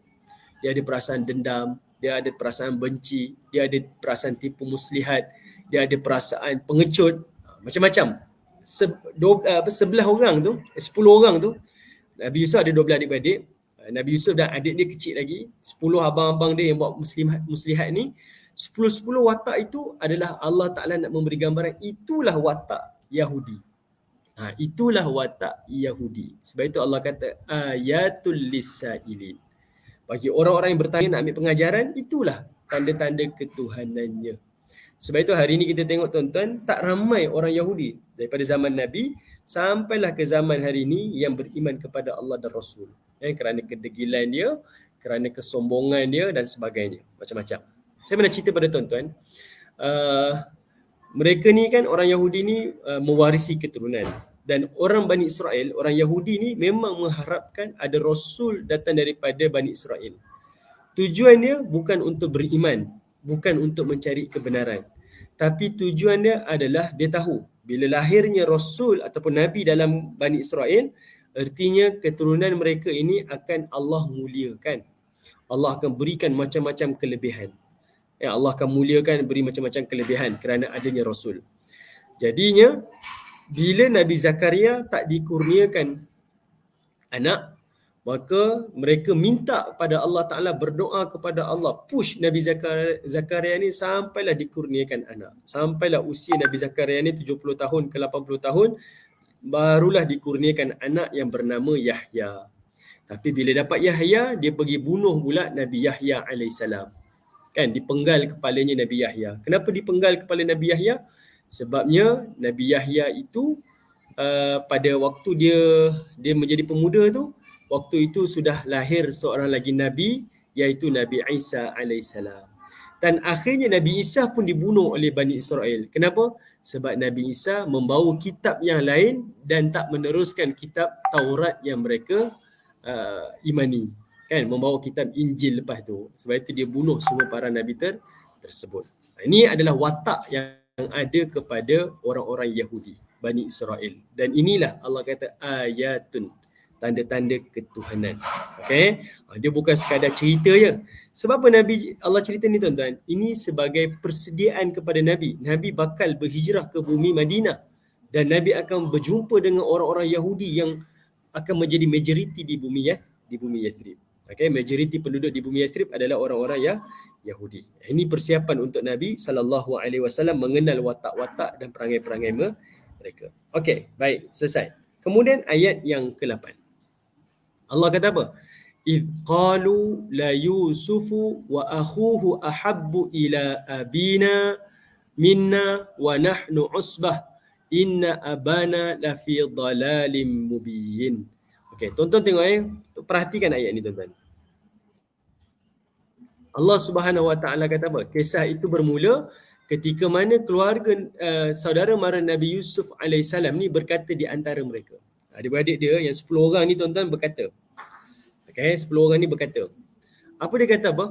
Dia ada perasaan dendam, dia ada perasaan benci, dia ada perasaan tipu muslihat, dia ada perasaan pengecut, macam-macam. 11 orang tu, 10 orang tu, Nabi Yusuf ada 12 adik-beradik. Nabi Yusuf dan adik dia kecil lagi, 10 abang-abang dia yang buat muslihat ni, 10 watak itu adalah Allah Ta'ala nak memberi gambaran, itulah watak Yahudi. Itulah watak Yahudi. Sebab itu Allah kata ayatul lisailin. Bagi orang-orang yang bertanya nak ambil pengajaran, itulah tanda-tanda ketuhanannya. Sebab itu hari ini kita tengok tuan-tuan, tak ramai orang Yahudi daripada zaman Nabi sampailah ke zaman hari ini yang beriman kepada Allah dan Rasul. kerana kedegilan dia, kerana kesombongan dia dan sebagainya, macam-macam. Saya pernah cerita pada tuan-tuan, mereka ni kan orang Yahudi ni mewarisi keturunan, dan orang Bani Israel, orang Yahudi ni memang mengharapkan ada Rasul datang daripada Bani Israel. Tujuan dia bukan untuk beriman, bukan untuk mencari kebenaran, tapi tujuan dia adalah dia tahu bila lahirnya Rasul ataupun Nabi dalam Bani Israel, artinya keturunan mereka ini akan Allah muliakan. Allah akan berikan macam-macam kelebihan. Allah akan muliakan, beri macam-macam kelebihan kerana adanya Rasul. Jadinya, bila Nabi Zakaria tak dikurniakan anak, maka mereka minta pada Allah Ta'ala, berdoa kepada Allah, push Nabi Zakaria ni sampailah dikurniakan anak. Sampailah usia Nabi Zakaria ni 70 tahun ke 80 tahun, barulah dikurniakan anak yang bernama Yahya. Tapi bila dapat Yahya, dia pergi bunuh pula Nabi Yahya alaihissalam. Kan, dipenggal kepalanya Nabi Yahya. Kenapa dipenggal kepala Nabi Yahya? Sebabnya Nabi Yahya itu pada waktu dia menjadi pemuda tu, waktu itu sudah lahir seorang lagi Nabi, iaitu Nabi Isa alaihissalam. Dan akhirnya Nabi Isa pun dibunuh oleh Bani Israel. Kenapa? Sebab Nabi Isa membawa kitab yang lain dan tak meneruskan kitab Taurat yang mereka imani. Kan, membawa kitab Injil lepas tu. Sebab itu dia bunuh semua para Nabi tersebut. Ini adalah watak yang ada kepada orang-orang Yahudi, Bani Israel. Dan inilah Allah kata ayatun, tanda-tanda ketuhanan. Okay? Dia bukan sekadar cerita je. Sebab apa Nabi Allah cerita ni tuan-tuan? Ini sebagai persediaan kepada Nabi. Nabi bakal berhijrah ke bumi Madinah. Dan Nabi akan berjumpa dengan orang-orang Yahudi yang akan menjadi majoriti di bumi Yathrib. Okay, majoriti penduduk di bumi Yathrib adalah orang-orang Yahudi. Ini persiapan untuk Nabi SAW mengenal watak-watak dan perangai-perangai mereka. Okey, baik, selesai. Kemudian ayat yang ke-8. Allah kata apa? إِذْ قَالُوا لَا يُوسُفُ وَأَخُوهُ أَحَبُّ إِلَىٰ أَبِينَا مِنَّا وَنَحْنُ عُصْبَةٌ إِنَّ أَبَانَا لَفِي ضَلَالٍ مُبِينٍ. Okey, tuan-tuan tengok perhatikan ayat ni tuan-tuan. Allah Subhanahu Wa Taala kata apa? Kisah itu bermula ketika mana keluarga saudara mara Nabi Yusuf alaihissalam ni berkata di antara mereka. Adik-beradik dia yang 10 orang ni tuan-tuan berkata. Okey, 10 orang ni berkata. Apa dia kata apa?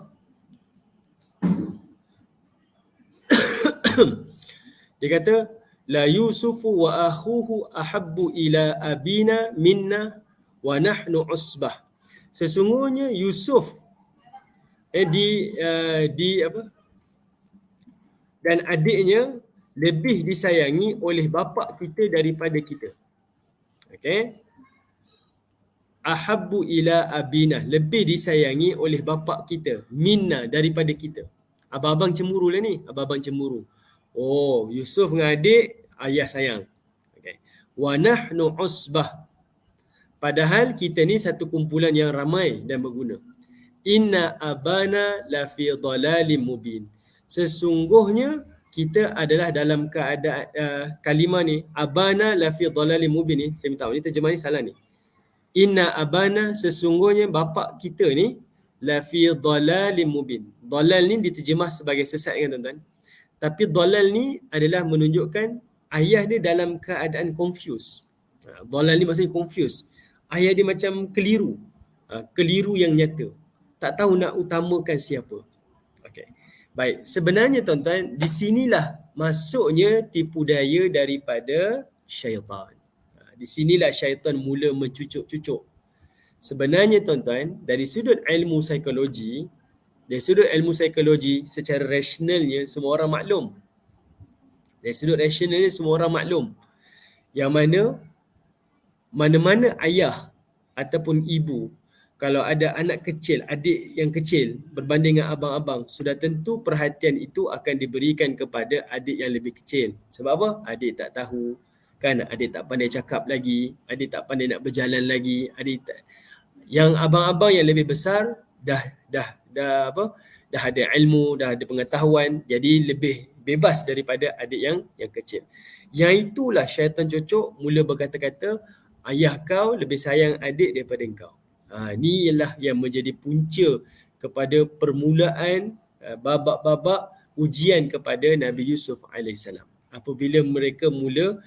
Dia kata la Yusufu wa akhuhu ahabbu ila abina minna wa nahnu usbah. Sesungguhnya Yusuf dan adiknya lebih disayangi oleh bapa kita daripada kita. Okey. Ahabbu ila abina, lebih disayangi oleh bapa kita, minna, daripada kita. Abang-abang cemburu lah ni, abang-abang cemburu. Oh, Yusuf dengan adik ayah sayang. Okey. Wa nahnu usbah. Padahal kita ni satu kumpulan yang ramai dan berguna. Inna abana lafi dhalalim mubin. Sesungguhnya kita adalah dalam keadaan kalimah ni, abana lafi dhalalim mubin ni, saya minta maaf, ni terjemah ni salah ni. Inna abana, sesungguhnya bapa kita ni, lafi dhalalim mubin. Dhalal ni diterjemah sebagai sesat kan tuan-tuan. Tapi dhalal ni adalah menunjukkan ayah dia dalam keadaan confused. Dhalal ni maksudnya confused. Ayah dia macam keliru. Keliru yang nyata. Tak tahu nak utamakan siapa. Okey. Baik, sebenarnya tuan-tuan, di sinilah masuknya tipu daya daripada syaitan. Di sinilah syaitan mula mencucuk-cucuk. Sebenarnya tuan-tuan, dari sudut ilmu psikologi, secara rasionalnya semua orang maklum. Dari sudut rasionalnya semua orang maklum. Yang mana-mana ayah ataupun ibu, kalau ada anak kecil, adik yang kecil berbanding dengan abang-abang, sudah tentu perhatian itu akan diberikan kepada adik yang lebih kecil. Sebab apa? Adik tak tahu, kan? Adik tak pandai cakap lagi, adik tak pandai nak berjalan lagi, yang abang-abang yang lebih besar dah ada ilmu, dah ada pengetahuan, jadi lebih bebas daripada adik yang kecil. Yang itulah syaitan cucuk mula berkata-kata, ayah kau lebih sayang adik daripada engkau. Ni ialah yang menjadi punca kepada permulaan babak-babak ujian kepada Nabi Yusuf AS. Apabila mereka mula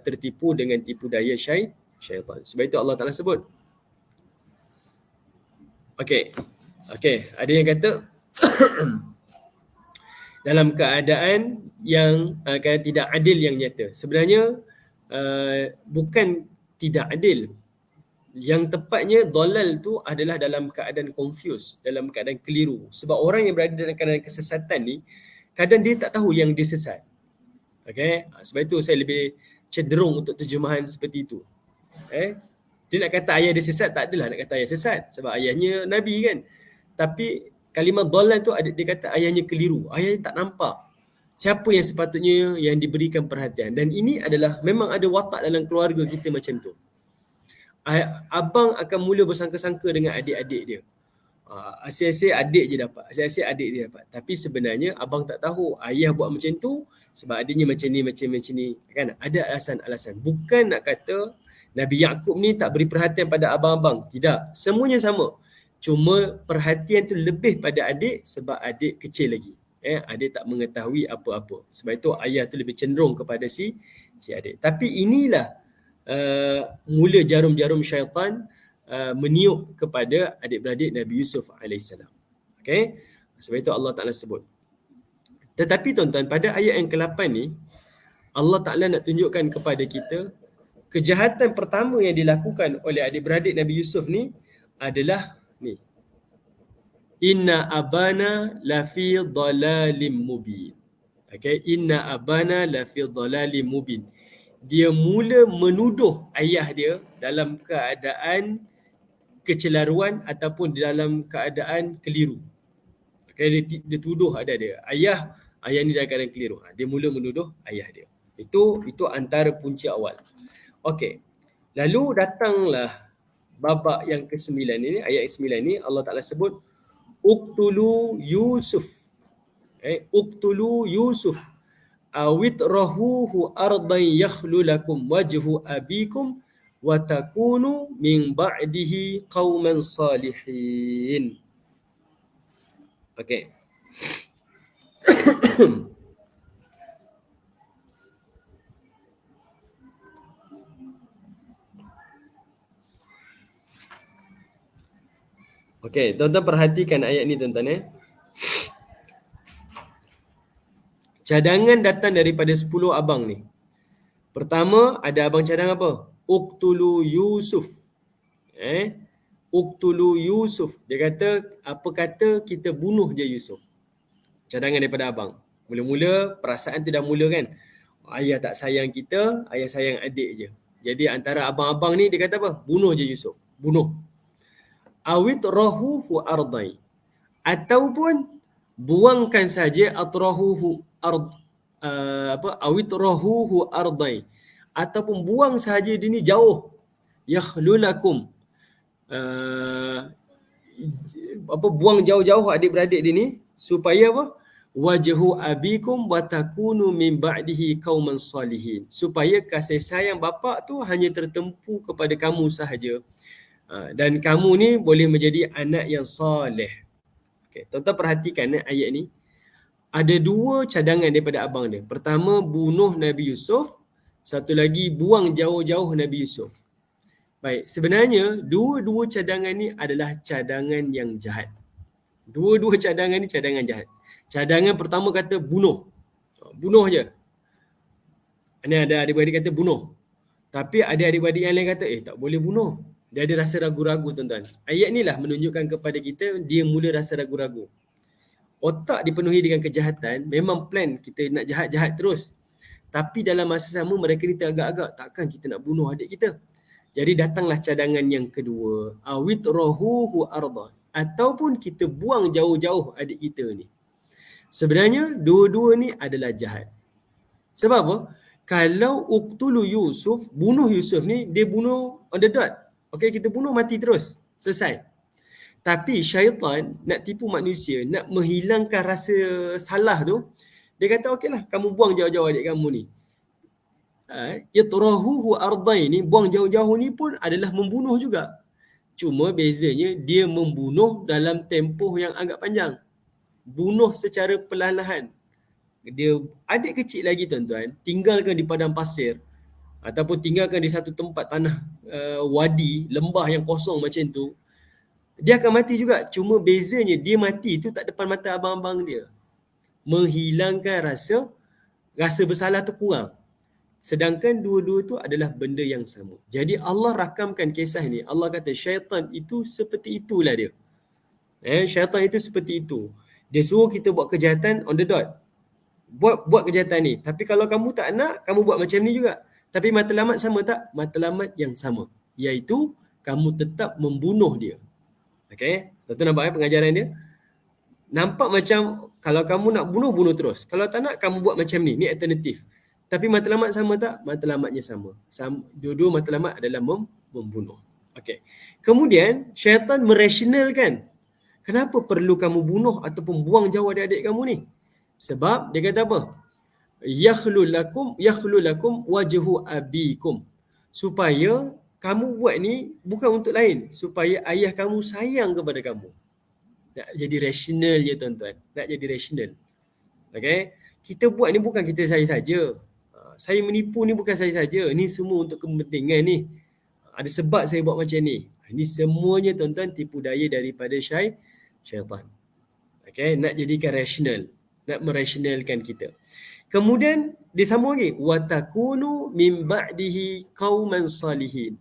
tertipu dengan tipu daya syaitan. Sebab itu Allah Ta'ala sebut. Okey, ada yang kata dalam keadaan yang tidak adil yang nyata. Sebenarnya bukan tidak adil. Yang tepatnya dolal tu adalah dalam keadaan confused, dalam keadaan keliru. Sebab orang yang berada dalam keadaan kesesatan ni, kadang dia tak tahu yang dia sesat. Okay? Sebab itu saya lebih cenderung untuk terjemahan seperti itu. Dia nak kata ayah dia sesat, tak adalah nak kata ayah sesat. Sebab ayahnya Nabi kan. Tapi kalimah dolal tu dia kata ayahnya keliru. Ayahnya tak nampak siapa yang sepatutnya yang diberikan perhatian. Dan ini adalah memang ada watak dalam keluarga kita macam tu. Abang akan mula bersangka-sangka dengan adik-adik dia. Asyik-asyik adik je dapat. Asyik-asyik adik dia dapat. Tapi sebenarnya abang tak tahu ayah buat macam tu sebab adiknya macam ni, macam ni. Kan? Ada alasan-alasan. Bukan nak kata Nabi Yaakob ni tak beri perhatian pada abang-abang. Tidak. Semuanya sama. Cuma perhatian tu lebih pada adik sebab adik kecil lagi. Adik tak mengetahui apa-apa. Sebab itu ayah tu lebih cenderung kepada si adik. Tapi inilah mula jarum-jarum syaitan meniup kepada adik-beradik Nabi Yusuf AS. Okay? Sebab itu Allah Ta'ala sebut. Tetapi tuan-tuan, pada ayat yang ke-8 ni, Allah Ta'ala nak tunjukkan kepada kita kejahatan pertama yang dilakukan oleh adik-beradik Nabi Yusuf ni adalah ni. Inna abana lafi dhalalim mubin. Okay? Inna abana lafi dhalalim mubin. Dia mula menuduh ayah dia dalam keadaan kecelaruan ataupun dalam keadaan keliru. Okay, dia tuduh ada dia. Ayah ni dalam keadaan keliru. Dia mula menuduh ayah dia. Itu antara punca awal. Okey. Lalu datanglah babak yang ke-9 ini, ayat 9 ni Allah Ta'ala sebut uqtulu Yusuf. Uqtulu Yusuf. Awitrahuhu ardan yakhlu lakum wajhu abikum wa takunu min ba'dihi qauman salihin. Okey. Okey, tuan-tuan perhatikan ayat ni tuan-tuan . Cadangan datang daripada 10 abang ni. Pertama, ada abang cadang apa? Uqtulu Yusuf. Uqtulu Yusuf. Dia kata, apa kata kita bunuh je Yusuf. Cadangan daripada abang. Mula-mula perasaan tu dah mula kan. Ayah tak sayang kita, ayah sayang adik je. Jadi antara abang-abang ni dia kata apa? Bunuh je Yusuf. Bunuh. Awitrahuhu ardai. Ataupun buangkan saja atrahuhu awitrahuhu ardai, ataupun buang sahaja dia ni jauh, yakhlulakum, buang jauh-jauh adik-beradik dia ni supaya apa? Wajhu abikum wa takunu min ba'dihi qauman salihin, supaya kasih sayang bapa tu hanya tertempu kepada kamu sahaja, dan kamu ni boleh menjadi anak yang soleh. Okay, tuan-tuan perhatikan ayat ni. Ada 2 cadangan daripada abang dia. Pertama, bunuh Nabi Yusuf. Satu lagi, buang jauh-jauh Nabi Yusuf. Baik, sebenarnya dua-dua cadangan ni adalah cadangan yang jahat. Dua-dua cadangan ni cadangan jahat. Cadangan pertama kata bunuh. Bunuh je. Ini ada adik-beradik kata bunuh. Tapi ada adik-beradik yang lain kata, tak boleh bunuh. Dia ada rasa ragu-ragu tuan-tuan. Ayat ni lah menunjukkan kepada kita, dia mula rasa ragu-ragu. Otak dipenuhi dengan kejahatan, memang plan kita nak jahat-jahat terus. Tapi dalam masa sama mereka ni teragak-agak, takkan kita nak bunuh adik kita. Jadi datanglah cadangan yang kedua, awitrahuhu arda, ataupun kita buang jauh-jauh adik kita ni. Sebenarnya dua-dua ni adalah jahat. Sebab apa? Kalau uqtulu Yusuf, bunuh Yusuf ni, dia bunuh on the dot. Okey, kita bunuh mati terus. Selesai. Tapi syaitan nak tipu manusia, nak menghilangkan rasa salah tu, dia kata okeylah, kamu buang jauh-jauh adik kamu ni. Yatrahuhu ardai ni, buang jauh-jauh ni pun adalah membunuh juga. Cuma bezanya dia membunuh dalam tempoh yang agak panjang. Bunuh secara perlahan-lahan. Dia adik kecil lagi tuan-tuan, tinggalkan di padang pasir ataupun tinggalkan di satu tempat tanah wadi, lembah yang kosong macam tu, dia akan mati juga. Cuma bezanya dia mati tu tak depan mata abang-abang dia. Menghilangkan rasa bersalah tu kurang. Sedangkan dua-dua tu adalah benda yang sama. Jadi Allah rakamkan kisah ni. Allah kata syaitan itu seperti itulah dia. Syaitan itu seperti itu. Dia suruh kita buat kejahatan on the dot. Buat kejahatan ni. Tapi kalau kamu tak nak, kamu buat macam ni juga. Tapi matlamat sama tak? Matlamat yang sama. Iaitu kamu tetap membunuh dia. Okay? Tuan-tuan nampak pengajaran dia? Nampak macam kalau kamu nak bunuh terus. Kalau tak nak, kamu buat macam ni. Ni alternatif. Tapi matlamat sama tak? Matlamatnya sama. Dua-dua matlamat adalah membunuh. Okay. Kemudian, syaitan merasionalkan. Kenapa perlu kamu bunuh ataupun buang jauh adik-adik kamu ni? Sebab dia kata apa? Yakhlu lakum wajhu abikum. Supaya kamu buat ni bukan untuk lain. Supaya ayah kamu sayang kepada kamu. Nak jadi rasional je tuan-tuan. Nak jadi rasional. Okay? Kita buat ni bukan kita saya saja. Saya menipu ni bukan saya saja. Ni semua untuk kepentingan ni. Ada sebab saya buat macam ni. Ini semuanya tuan-tuan tipu daya daripada syaitan. Okay? Nak jadikan rasional. Nak merasionalkan kita. Kemudian disambung lagi. Watakunu min ba'dihi qauman salihin.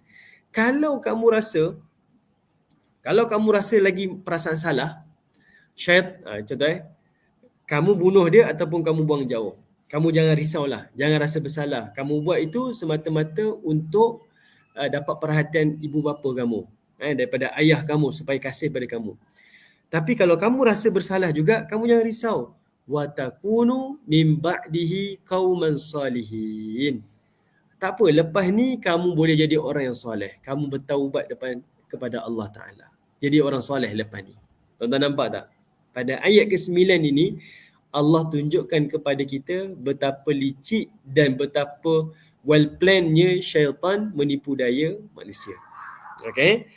Kalau kamu rasa lagi perasaan salah, contoh kamu bunuh dia ataupun kamu buang jauh. Kamu jangan risaulah, jangan rasa bersalah. Kamu buat itu semata-mata untuk dapat perhatian ibu bapa kamu, daripada ayah kamu supaya kasih pada kamu. Tapi kalau kamu rasa bersalah juga, kamu jangan risau. Wa takunu min ba'dihi qauman salihin. Tak apa, lepas ni kamu boleh jadi orang yang soleh. Kamu bertaubat kepada Allah Ta'ala. Jadi orang soleh lepas ni. Tuan-tuan nampak tak? Pada ayat ke-9 ini, Allah tunjukkan kepada kita betapa licik dan betapa well-planned-nya syaitan menipu daya manusia. Okay?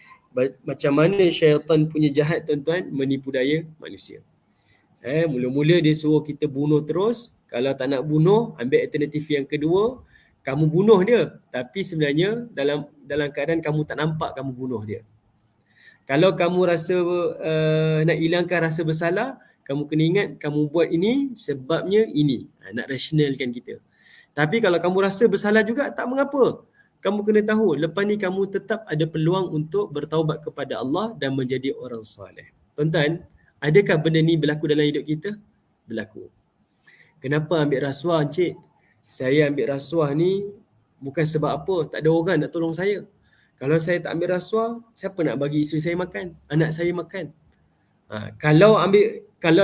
Macam mana syaitan punya jahat tuan-tuan menipu daya manusia. Mula-mula dia suruh kita bunuh terus. Kalau tak nak bunuh, ambil alternatif yang kedua. Kamu bunuh dia. Tapi sebenarnya dalam keadaan kamu tak nampak kamu bunuh dia. Kalau kamu rasa nak hilangkan rasa bersalah, kamu kena ingat kamu buat ini sebabnya ini. Nak rasionalkan kita. Tapi kalau kamu rasa bersalah juga, tak mengapa. Kamu kena tahu, lepas ni kamu tetap ada peluang untuk bertaubat kepada Allah dan menjadi orang soleh. Tuan-tuan, adakah benda ni berlaku dalam hidup kita? Berlaku. Kenapa ambil rasuah, Encik? Saya ambil rasuah ni bukan sebab apa. Tak ada orang nak tolong saya. Kalau saya tak ambil rasuah, siapa nak bagi isteri saya makan? Anak saya makan? Kalau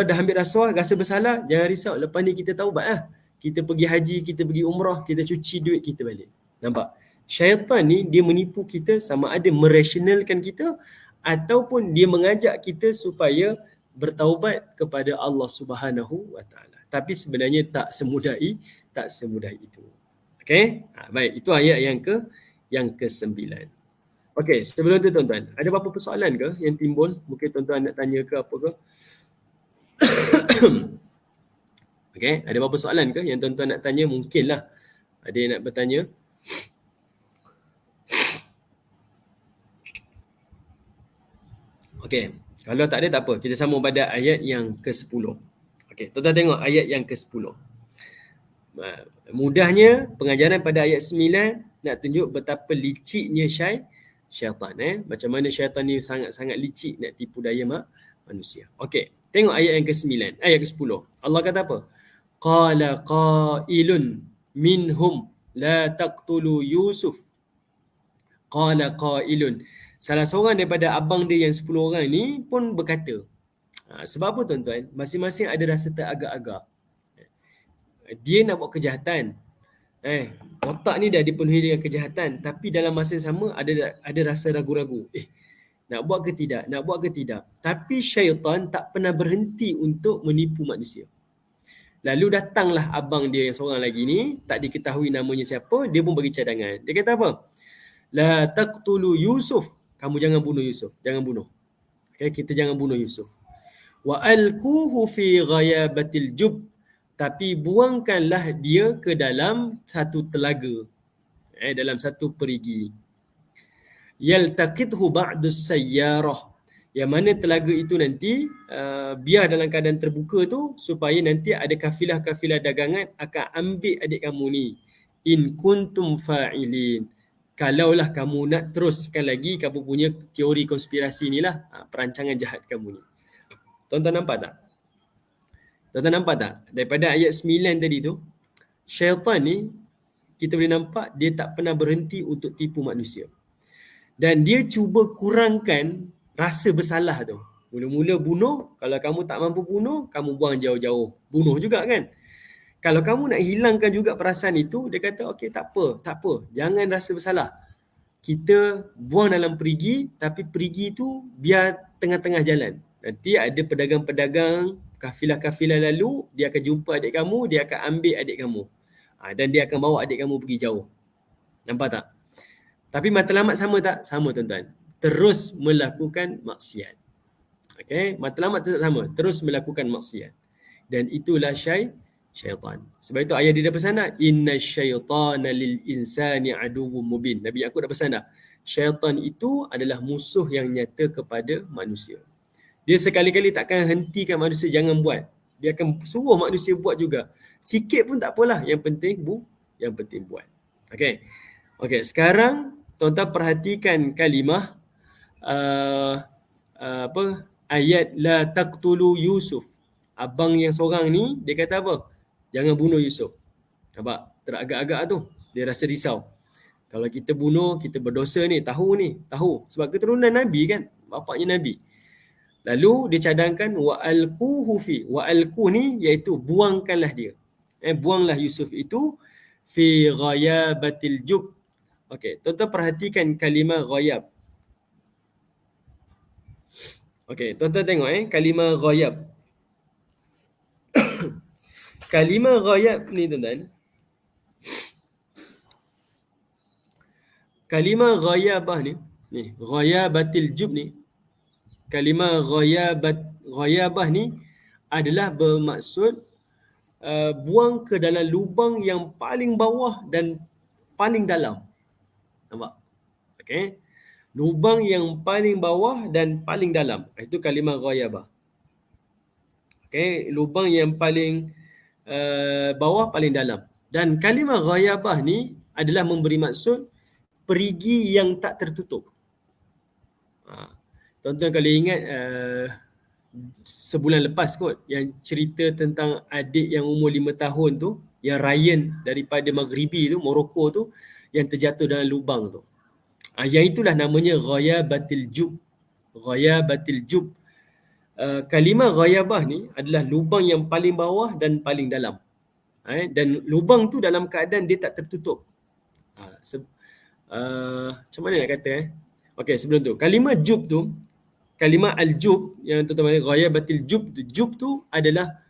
dah ambil rasuah, rasa bersalah, jangan risau. Lepas ni kita taubat lah. Kita pergi haji, kita pergi umrah, kita cuci duit kita balik. Nampak? Syaitan ni dia menipu kita sama ada merasionalkan kita ataupun dia mengajak kita supaya bertaubat kepada Allah Subhanahu Wa Taala. Tapi sebenarnya tak semudah itu. Okey? Baik, itu ayat yang ke-9. Okey, sebelum tu tuan-tuan, ada apa-apa persoalan ke yang timbul? Mungkin tuan-tuan nak tanya ke apa ke? Okey, ada apa-apa soalan ke yang tuan-tuan nak tanya? Mungkinlah ada yang nak bertanya. Okey, kalau tak ada tak apa. Kita sambung pada ayat yang ke-10. Okey, tuan-tuan tengok ayat yang ke-10. Mudahnya pengajaran pada ayat 9 nak tunjuk betapa liciknya syaitan. Macam mana syaitan ni sangat-sangat licik nak tipu daya manusia. Okey, tengok ayat yang ke-9, ayat ke-10. Allah kata apa? Qala qailun minhum la taqtulu Yusuf. Qala qailun. Salah seorang daripada abang dia yang 10 orang ni pun berkata. Sebab apa tuan-tuan? Masing-masing ada rasa teragak-agak. Dia nak buat kejahatan. Otak ni dah dipenuhi dengan kejahatan. Tapi dalam masa yang sama ada rasa ragu-ragu. Nak buat ke tidak? Nak buat ke tidak? Tapi syaitan tak pernah berhenti untuk menipu manusia. Lalu datanglah abang dia yang seorang lagi ni. Tak diketahui namanya siapa. Dia pun bagi cadangan. Dia kata apa? La taqtulu Yusuf. kamu jangan bunuh Yusuf, jangan bunuh. Okay, kita jangan bunuh Yusuf. Wa alquhu fi ghayabatil jub, tapi buangkanlah dia ke dalam satu telaga, dalam satu perigi. Yaltaqithu ba'dus sayyarah, yang mana telaga itu nanti biar dalam keadaan terbuka tu, supaya nanti ada kafilah-kafilah dagangan akan ambil adik kamu ni. In kuntum fa'ilin, kalaulah kamu nak teruskan lagi kamu punya teori konspirasi ni lah, perancangan jahat kamu ni. Tuan-tuan nampak tak? Tuan-tuan nampak tak? Daripada ayat 9 tadi tu, syaitan ni kita boleh nampak dia tak pernah berhenti untuk tipu manusia. Dan dia cuba kurangkan rasa bersalah tu. Mula-mula bunuh, kalau kamu tak mampu bunuh, kamu buang jauh-jauh. Bunuh juga kan? Kalau kamu nak hilangkan juga perasaan itu, dia kata okey tak apa. Jangan rasa bersalah. Kita buang dalam perigi, tapi perigi tu biar tengah-tengah jalan. Nanti ada pedagang-pedagang, kafilah-kafilah lalu, dia akan jumpa adik kamu, dia akan ambil adik kamu. Dan dia akan bawa adik kamu pergi jauh. Nampak tak? Tapi matlamat sama tak? Sama tuan-tuan. Terus melakukan maksiat. Okay? Matlamat tetap sama. Terus melakukan maksiat. Dan itulah syaitan. Sebab itu ayat dia dah pesan dah. Inna syaitana lil insani aduwwum mubin. Nabi Yaqub dah pesan dah. Syaitan itu adalah musuh yang nyata kepada manusia. Dia sekali-kali takkan hentikan manusia jangan buat. Dia akan suruh manusia buat juga. Sikit pun tak apalah. Yang penting buat. Okay. Okay, sekarang tuan-tuan perhatikan kalimah ayat la taqtulu Yusuf. Abang yang seorang ni dia kata apa? Jangan bunuh Yusuf. Nampak? Teragak-agak tu. Dia rasa risau. Kalau kita bunuh, kita berdosa ni. Tahu. Sebab keturunan Nabi kan. Bapaknya Nabi. Lalu dia cadangkan wa alquhu fi. Wa alqu ni iaitu buangkanlah dia. Buanglah Yusuf itu fi ghayabatil jub. Okey, tuan-tuan perhatikan kalimah ghayab. Okey, tuan-tuan tengok kalimah ghayab. Kalimah ghayab ni tuan-tuan. Kalimah ghayabah ni, ghayabatil jub ni. Kalimah ghayabah ni adalah bermaksud buang ke dalam lubang yang paling bawah dan paling dalam. Nampak? Okey. Lubang yang paling bawah dan paling dalam. Itu kalimah ghayabah. Okey, lubang yang paling bawah paling dalam. Dan kalimah ghayabah ni adalah memberi maksud perigi yang tak tertutup. Tuan-tuan kalau ingat sebulan lepas kot yang cerita tentang adik yang umur 5 tahun tu, yang Ryan daripada Maghribi tu, Morocco tu, yang terjatuh dalam lubang tu. Yang itulah namanya ghayabatil jub. Ghayabatil jub. Kalimah ghayabah ni adalah lubang yang paling bawah dan paling dalam. Dan lubang tu dalam keadaan dia tak tertutup. Macam mana nak kata? Okey, sebelum tu, kalimah jub tu, kalimah al-jub yang tuan-tuan ghayabatil jub tu adalah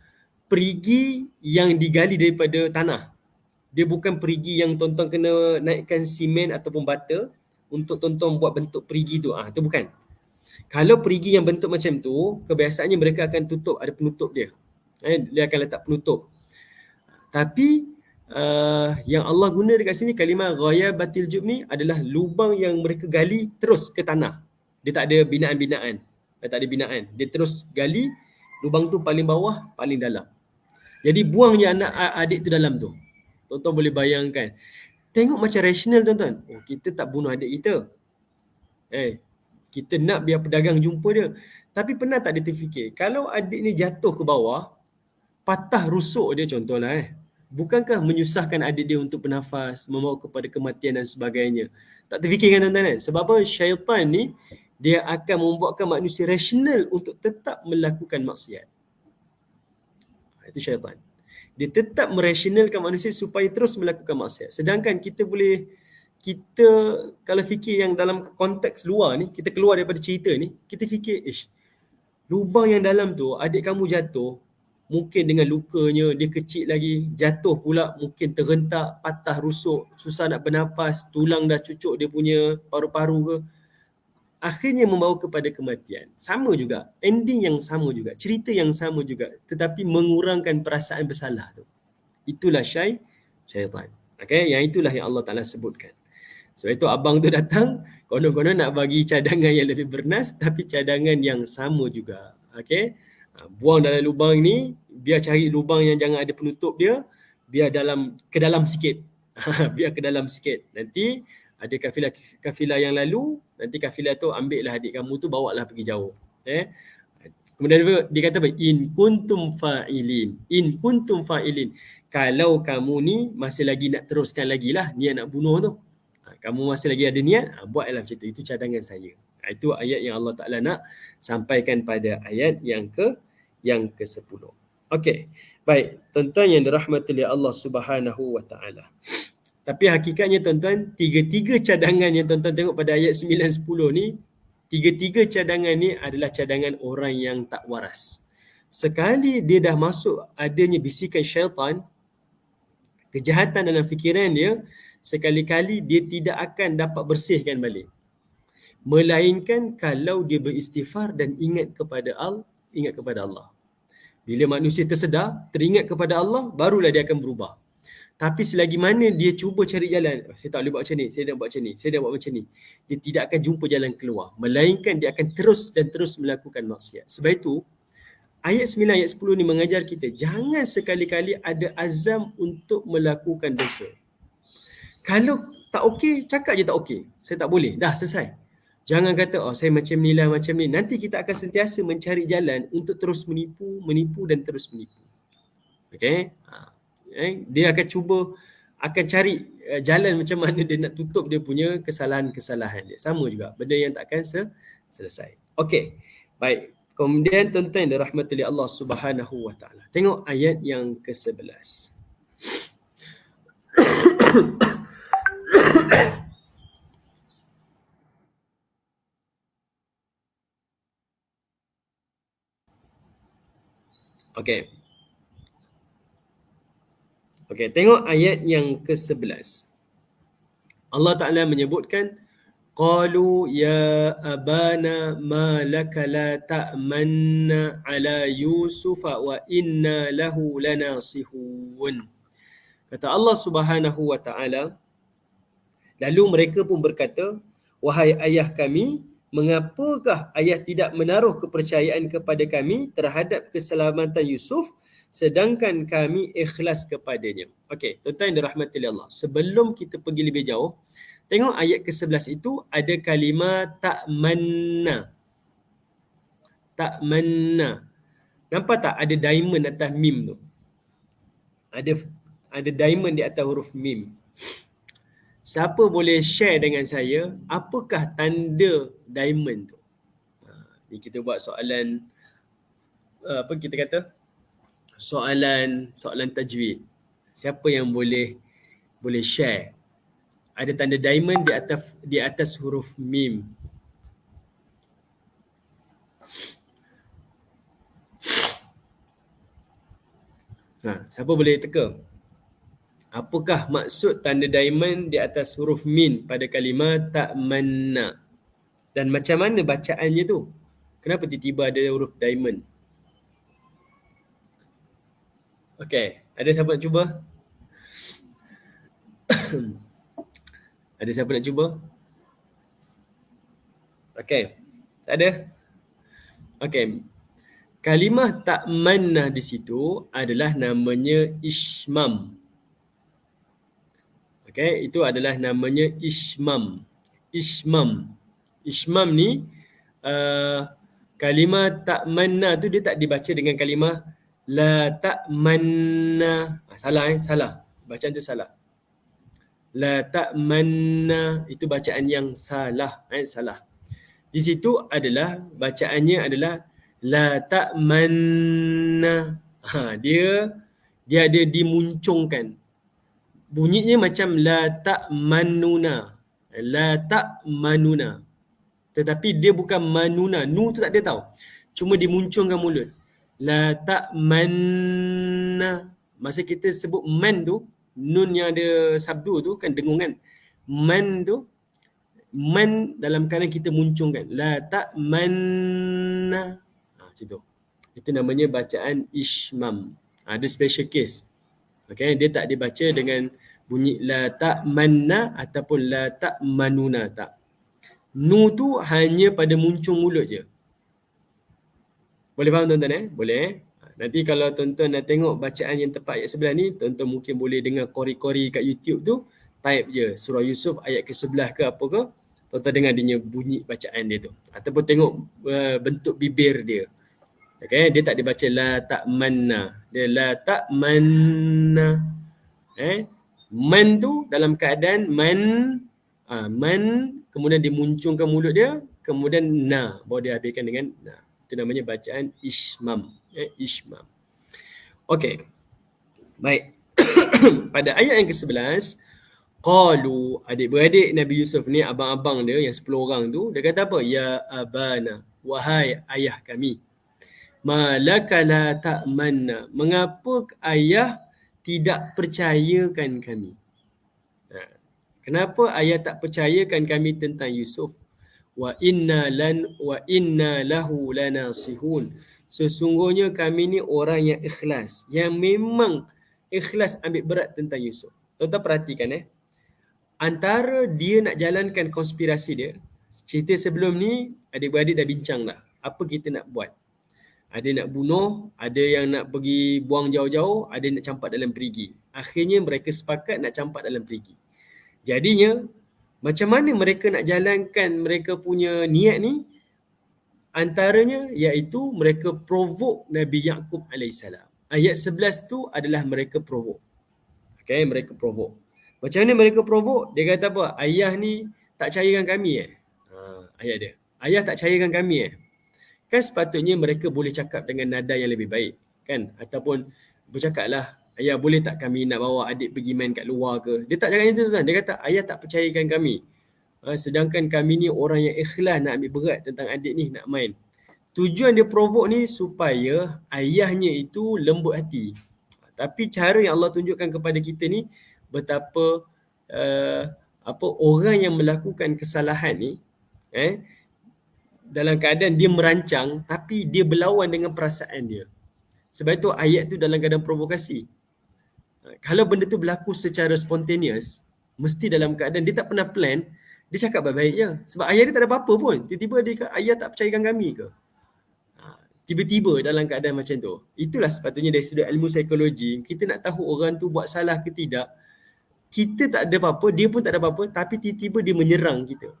perigi yang digali daripada tanah. Dia bukan perigi yang tuan-tuan kena naikkan simen ataupun bata untuk tuan-tuan buat bentuk perigi tu. Itu bukan. Kalau perigi yang bentuk macam tu, kebiasaannya mereka akan tutup, ada penutup dia. Dia akan letak penutup. Tapi yang Allah guna dekat sini kalimah ghayabatil jub ni adalah lubang yang mereka gali terus ke tanah. Dia tak ada binaan-binaan. Dia terus gali, lubang tu paling bawah, paling dalam. Jadi buang je anak adik tu dalam tu. Tuan-tuan boleh bayangkan. Tengok macam rasional tuan-tuan. Kita tak bunuh adik kita. Kita nak biar pedagang jumpa dia. Tapi pernah tak dia terfikir, kalau adik ni jatuh ke bawah, patah rusuk dia contohlah bukankah menyusahkan adik dia untuk bernafas, membawa kepada kematian dan sebagainya. Tak terfikirkan tuan-tuan Sebab apa? Syaitan ni dia akan membuatkan manusia rasional untuk tetap melakukan maksiat. Itu syaitan. Dia tetap merasionalkan manusia supaya terus melakukan maksiat. Sedangkan kita kalau fikir yang dalam konteks luar ni, kita keluar daripada cerita ni, kita fikir, lubang yang dalam tu, adik kamu jatuh, mungkin dengan lukanya, dia kecil lagi, jatuh pula, mungkin terhentak, patah rusuk, susah nak bernafas, tulang dah cucuk dia punya paru-paru ke. akhirnya membawa kepada kematian. Sama juga, ending yang sama juga, cerita yang sama juga, tetapi mengurangkan perasaan bersalah tu. Itulah syaitan. Okay, yang itulah yang Allah Ta'ala sebutkan. Sebab itu abang tu datang, konon-konon nak bagi cadangan yang lebih bernas, tapi cadangan yang sama juga. Okay, buang dalam lubang ni, biar cari lubang yang jangan ada penutup dia, biar ke dalam sikit. Biar ke dalam sikit. Nanti ada kafilah yang lalu, nanti kafilah tu ambil lah adik kamu tu, bawa lah pergi jauh. Kemudian dia kata apa? In kuntum fa'ilin. Kalau kamu ni masih lagi nak teruskan lagi lah niat nak bunuh tu. Kamu masih lagi ada niat, buatlah macam tu. Itu cadangan saya. Itu ayat yang Allah Ta'ala nak sampaikan pada ayat yang ke-10. Okey. Baik, tuan-tuan yang dirahmati oleh Allah Subhanahu wa Ta'ala. Tapi hakikatnya tuan-tuan, tiga-tiga cadangan yang tuan-tuan tengok pada ayat 9-10 ni, tiga-tiga cadangan ni adalah cadangan orang yang tak waras. Sekali dia dah masuk adanya bisikan syaitan, kejahatan dalam fikiran dia, sekali-kali dia tidak akan dapat bersihkan balik. Melainkan kalau dia beristighfar dan ingat kepada Allah. Bila manusia tersedar, teringat kepada Allah, barulah dia akan berubah. Tapi selagi mana dia cuba cari jalan, saya tak boleh buat macam ni, saya dah buat macam ni, saya dah buat macam ni, dia tidak akan jumpa jalan keluar. Melainkan dia akan terus dan terus melakukan maksiat. Sebab itu, ayat 9, ayat 10 ni mengajar kita, jangan sekali-kali ada azam untuk melakukan dosa. Kalau tak okey, cakap je tak okey. Saya tak boleh, dah selesai. Jangan kata, saya macam ni lah, macam ni. Nanti kita akan sentiasa mencari jalan untuk terus menipu dan terus menipu. Okay? Dia akan cari jalan macam mana dia nak tutup dia punya kesalahan-kesalahan dia. Sama juga, benda yang takkan selesai. Okey, baik. Kemudian tuan-tuan yang dirahmati oleh Allah Subhanahu wa Ta'ala. Tengok ayat yang ke-11. Okey, tengok ayat yang ke-11. Allah Ta'ala menyebutkan, qalu ya abana ma laka la ta'manna ala yusufa wa inna lahu lanasihun. Kata Allah Subhanahu wa Ta'ala, lalu mereka pun berkata, wahai ayah kami, mengapakah ayah tidak menaruh kepercayaan kepada kami terhadap keselamatan Yusuf, sedangkan kami ikhlas kepadanya. Okey, tuan-tuan yang dirahmati Allah, sebelum kita pergi lebih jauh, tengok ayat ke-11 itu ada kalimah ta'manna. Ta'manna. Nampak tak ada diamond atas mim tu? Ada diamond di atas huruf mim. Siapa boleh share dengan saya apakah tanda diamond tu? Ni kita buat soalan apa kita kata? Soalan tajwid. Siapa yang boleh share? Ada tanda diamond di atas huruf mim. Siapa boleh teka? Apakah maksud tanda diamond di atas huruf min pada kalimah ta'manna? Dan macam mana bacaannya tu? Kenapa tiba-tiba ada huruf diamond? Okey, ada siapa nak cuba? Ada siapa nak cuba? Okey, tak ada? Okey, kalimah ta'manna di situ adalah namanya ishmam. Okey, itu adalah namanya ishmam. Ishmam ni kalimah ta'manna tu dia tak dibaca dengan kalimah la ta'manna. Salah. Bacaan tu salah. La ta'manna itu bacaan yang salah. Salah. Di situ adalah bacaannya adalah la ta'manna. Dia ada dimuncungkan. Bunyinya macam la ta'manuna. Tetapi dia bukan manuna. Nu tu tak ada tau. Cuma dimuncungkan mulut. La ta'manna. Masa kita sebut man tu, nun yang ada sabdu tu kan dengung kan. Man tu Man dalam keadaan kita muncungkan. La ta'manna. Macam tu. Itu namanya bacaan ishmam. Ada special case. Okay, dia tak dibaca dengan bunyi la ta'manna ataupun la ta'manuna, tak. Nu tu hanya pada muncung mulut je. Boleh faham tuan-tuan Boleh Nanti kalau tuan-tuan nak tengok bacaan yang tepat ayat sebelah ni, tuan-tuan mungkin boleh dengar kori-kori kat YouTube tu, type je surah Yusuf ayat ke-11 ke apa ke, tuan-tuan dengar dia bunyi bacaan dia tu. Ataupun tengok bentuk bibir dia. Okay, dia tak dibaca la ta'manna. Dia la ta'manna. Man tu dalam keadaan man, kemudian dimuncungkan mulut dia, kemudian na, baru dia habiskan dengan na. Itu namanya bacaan ishmam. Ishmam. Okey. Baik. Pada ayat yang ke-11, qalu, adik-beradik Nabi Yusuf ni, abang-abang dia yang 10 orang tu, dia kata apa? Ya abana, wahai ayah kami. Malaka la ta'manna. Mengapa ayah tidak percayakan kami? Kenapa ayah tak percayakan kami tentang Yusuf? Wa inna lahu lanasihun. Sesungguhnya kami ni orang yang ikhlas, yang memang ikhlas ambil berat tentang Yusuf. Tuan-tuan perhatikan antara dia nak jalankan konspirasi dia, cerita sebelum ni adik-beradik dah bincang dah. Apa kita nak buat? Ada nak bunuh, ada yang nak pergi buang jauh-jauh, ada nak campak dalam perigi. Akhirnya mereka sepakat nak campak dalam perigi. Jadinya, macam mana mereka nak jalankan mereka punya niat ni? Antaranya iaitu mereka provoke Nabi Yaqub AS. Ayat 11 tu adalah mereka provoke. Okay, mereka provoke. Macam mana mereka provoke? Dia kata apa? Ayah ni tak cairkan kami ayat dia. Ayah tak cairkan kami Kan sepatutnya mereka boleh cakap dengan nada yang lebih baik. Kan? Ataupun bercakaplah, ayah boleh tak kami nak bawa adik pergi main kat luar ke? Dia tak cakap itu tuan. Dia kata ayah tak percayakan kami. Sedangkan kami ni orang yang ikhlas nak ambil berat tentang adik ni nak main. Tujuan dia provoke ni supaya ayahnya itu lembut hati. Tapi cara yang Allah tunjukkan kepada kita ni betapa orang yang melakukan kesalahan ni dalam keadaan dia merancang tapi dia berlawan dengan perasaan dia. Sebab itu ayat tu dalam keadaan provokasi. Kalau benda tu berlaku secara spontaneous, mesti dalam keadaan dia tak pernah plan, dia cakap baik-baik je. Sebab ayah dia tak ada apa-apa pun. Tiba-tiba dia kata, ayah tak percayakan kami ke? Tiba-tiba dalam keadaan macam tu. Itulah sepatutnya dari sudut ilmu psikologi, kita nak tahu orang tu buat salah ke tidak. Kita tak ada apa-apa, dia pun tak ada apa-apa, tapi tiba-tiba dia menyerang kita.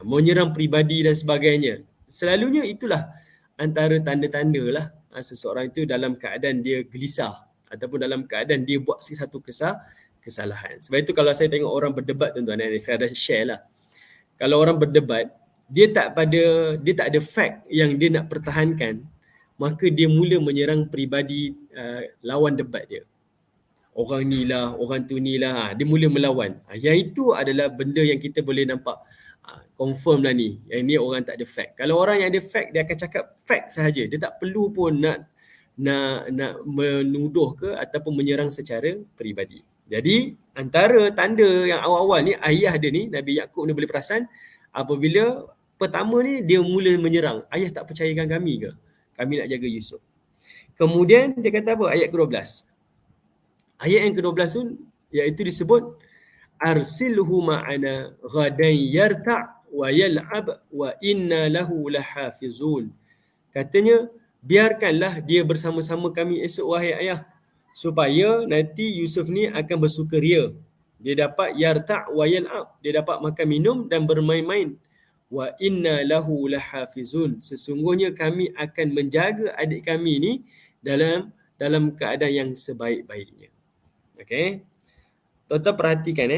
Menyerang peribadi dan sebagainya. Selalunya itulah antara tanda-tanda lah seseorang itu dalam keadaan dia gelisah ataupun dalam keadaan dia buat satu kesalahan. Sebab itu kalau saya tengok orang berdebat tuan-tuan, saya dah share lah. Kalau orang berdebat, dia tak ada fact yang dia nak pertahankan, maka dia mula menyerang peribadi lawan debat dia. Orang ni lah, orang tu ni lah, dia mula melawan. Yang itu adalah benda yang kita boleh nampak confirm lah ni. Yang ni orang tak ada fact. Kalau orang yang ada fact, dia akan cakap fact sahaja. Dia tak perlu pun nak menuduh ke ataupun menyerang secara peribadi. Jadi antara tanda yang awal-awal ni ayah dia ni, Nabi Yaqub ni boleh perasan apabila pertama ni dia mula menyerang. Ayah tak percayakan kami ke? Kami nak jaga Yusuf. Kemudian dia kata apa? Ayat ke-12. Ayat yang ke-12 tu iaitu disebut arsilhu ma'ana ghadan yarta' wa yal'ab wa inna lahu lahafizun. Katanya biarkanlah dia bersama-sama kami esok wahai ayah, supaya nanti Yusuf ni akan bersukaria. Dia dapat yarta' wa yal'ab, dia dapat makan minum dan bermain-main. Wa inna lahu lahafizun, sesungguhnya kami akan menjaga adik kami ni dalam keadaan yang sebaik-baiknya. Okey. Tuan-tuan perhatikan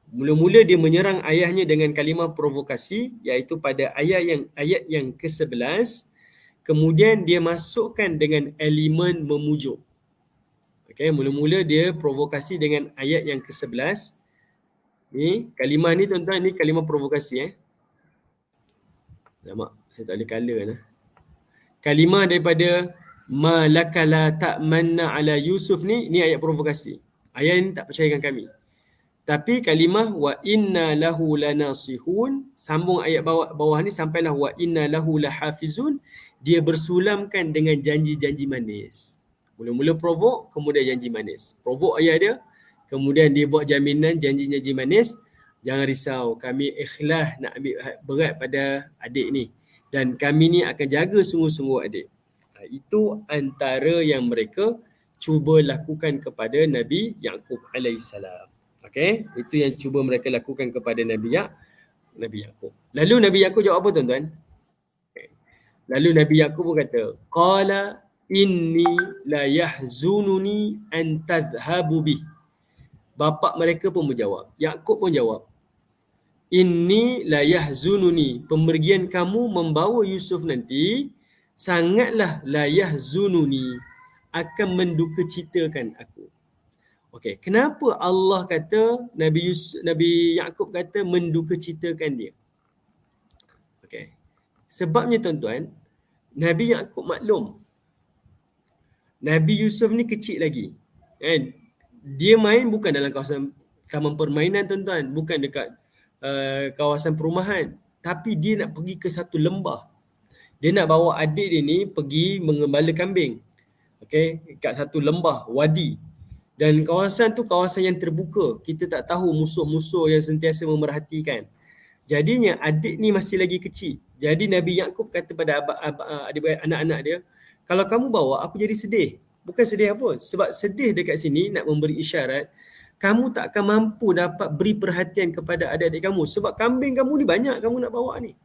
mula-mula dia menyerang ayahnya dengan kalimah provokasi, iaitu pada ayat yang ke-11. Kemudian dia masukkan dengan elemen memujuk. Okey, mula-mula dia provokasi dengan ayat yang ke-11. Ni kalimah ni tuan-tuan, ni kalimah provokasi Lama, saya tak boleh color lah. Kalimah daripada ma lakala ta'manna ala Yusuf ni ayat provokasi. Ayat ni tak percayakan kami. Tapi kalimah wa inna lahu lanasihun, sambung ayat bawah ni sampailah wa inna lahu lahafizun, dia bersulamkan dengan janji-janji manis. Mula-mula provok, kemudian janji manis. Provok ayah dia, kemudian dia buat jaminan janji-janji manis. Jangan risau, kami ikhlas nak ambil berat pada adik ni. Dan kami ni akan jaga sungguh-sungguh adik. Itu antara yang mereka cuba lakukan kepada Nabi Yaqub alaihissalam. Okey, itu yang cuba mereka lakukan kepada Nabi Yaqub. Lalu Nabi Yaqub jawab apa tuan-tuan? Okay. Lalu Nabi Yaqub kata, qala inni la yahzununi an tadhhabu bih. Bapa mereka pun menjawab. Yaqub pun jawab, inni la yahzununi, pemergian kamu membawa Yusuf nanti sangatlah la yahzununi, akan mendukacitakan aku. Okey, kenapa Allah kata Nabi Yaqub kata mendukacitakan dia? Okey. Sebabnya tuan-tuan, Nabi Yaqub maklum Nabi Yusuf ni kecil lagi. Kan? Dia main bukan dalam kawasan taman permainan tuan-tuan, bukan dekat kawasan perumahan, tapi dia nak pergi ke satu lembah. Dia nak bawa adik dia ni pergi mengembala kambing. Okey, kat satu lembah, wadi. Dan kawasan tu kawasan yang terbuka. Kita tak tahu musuh-musuh yang sentiasa memerhatikan. Jadinya adik ni masih lagi kecil. Jadi Nabi Yaqub kata pada adik-adik anak-anak dia, kalau kamu bawa aku jadi sedih. Bukan sedih apa? Sebab sedih dekat sini nak memberi isyarat kamu tak akan mampu dapat beri perhatian kepada adik-adik kamu. Sebab kambing kamu ni banyak kamu nak bawa ni.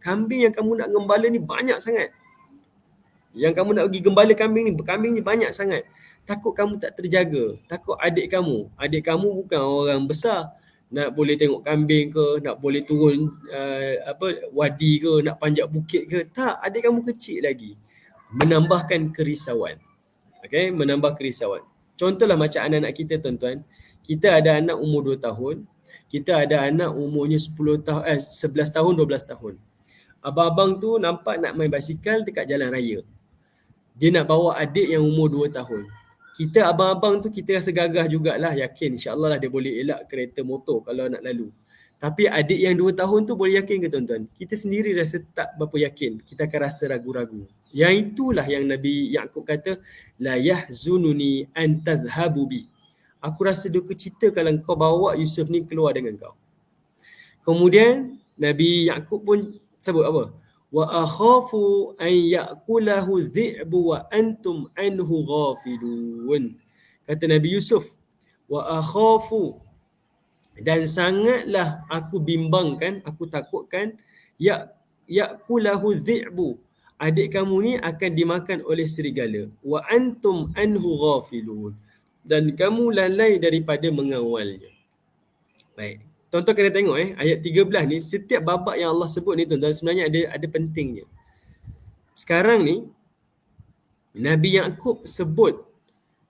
Kambing yang kamu nak gembala ni banyak sangat. Yang kamu nak pergi gembala kambing ni banyak sangat. Takut kamu tak terjaga. Takut adik kamu bukan orang besar. Nak boleh tengok kambing ke, nak boleh turun wadi ke, nak panjat bukit ke. Tak, adik kamu kecil lagi. Menambahkan kerisauan. Okay, menambah kerisauan. Contohlah macam anak-anak kita tuan-tuan. Kita ada anak umur 2 tahun. Kita ada anak umurnya 11 tahun, 12 tahun. Abang-abang tu nampak nak main basikal dekat jalan raya. Dia nak bawa adik yang umur 2 tahun. Kita abang-abang tu kita rasa gagah jugalah, yakin insya-Allah lah dia boleh elak kereta motor kalau nak lalu. Tapi adik yang 2 tahun tu boleh yakin ke tuan-tuan? Kita sendiri rasa tak berapa yakin. Kita akan rasa ragu-ragu. Yang itulah yang Nabi Yaqub kata, la yahzununi an tadhhabu bi. Aku rasa duka cita kalau kau bawa Yusuf ni keluar dengan kau. Kemudian Nabi Yaqub pun sebut apa? Wa akhafu an ya'kulahu dhi'bu wa antum anhu ghafilun. Kata Nabi Yusuf, wa akhafu, dan sangatlah aku bimbangkan, aku takutkan ya'kulahu dhi'bu, adik kamu ni akan dimakan oleh serigala. Wa antum anhu ghafilun, dan kamu lalai daripada mengawalnya. Baik. Tuan-tuan kena tengok ayat 13 ni, setiap babak yang Allah sebut ni tuan-tuan sebenarnya ada pentingnya. Sekarang ni Nabi Yaqub sebut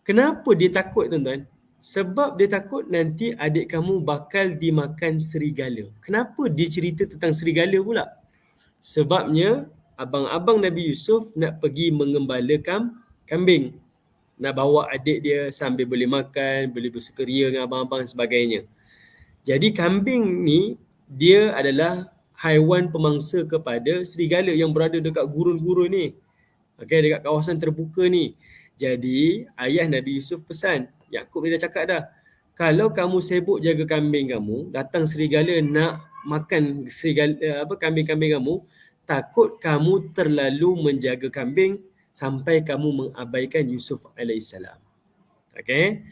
kenapa dia takut tuan-tuan? Sebab dia takut nanti adik kamu bakal dimakan serigala. Kenapa dia cerita tentang serigala pula? Sebabnya abang-abang Nabi Yusuf nak pergi mengembala kambing. Nak bawa adik dia sambil boleh makan, boleh bersukaria dengan abang-abang dan sebagainya. Jadi kambing ni dia adalah haiwan pemangsa kepada serigala yang berada dekat gurun-gurun ni. Okey, dekat kawasan terbuka ni. Jadi ayah Nabi Yusuf pesan, Yaqub ni dah cakap dah, kalau kamu sibuk jaga kambing kamu, datang serigala nak makan kambing-kambing kamu, takut kamu terlalu menjaga kambing sampai kamu mengabaikan Yusuf alaihissalam. Okey.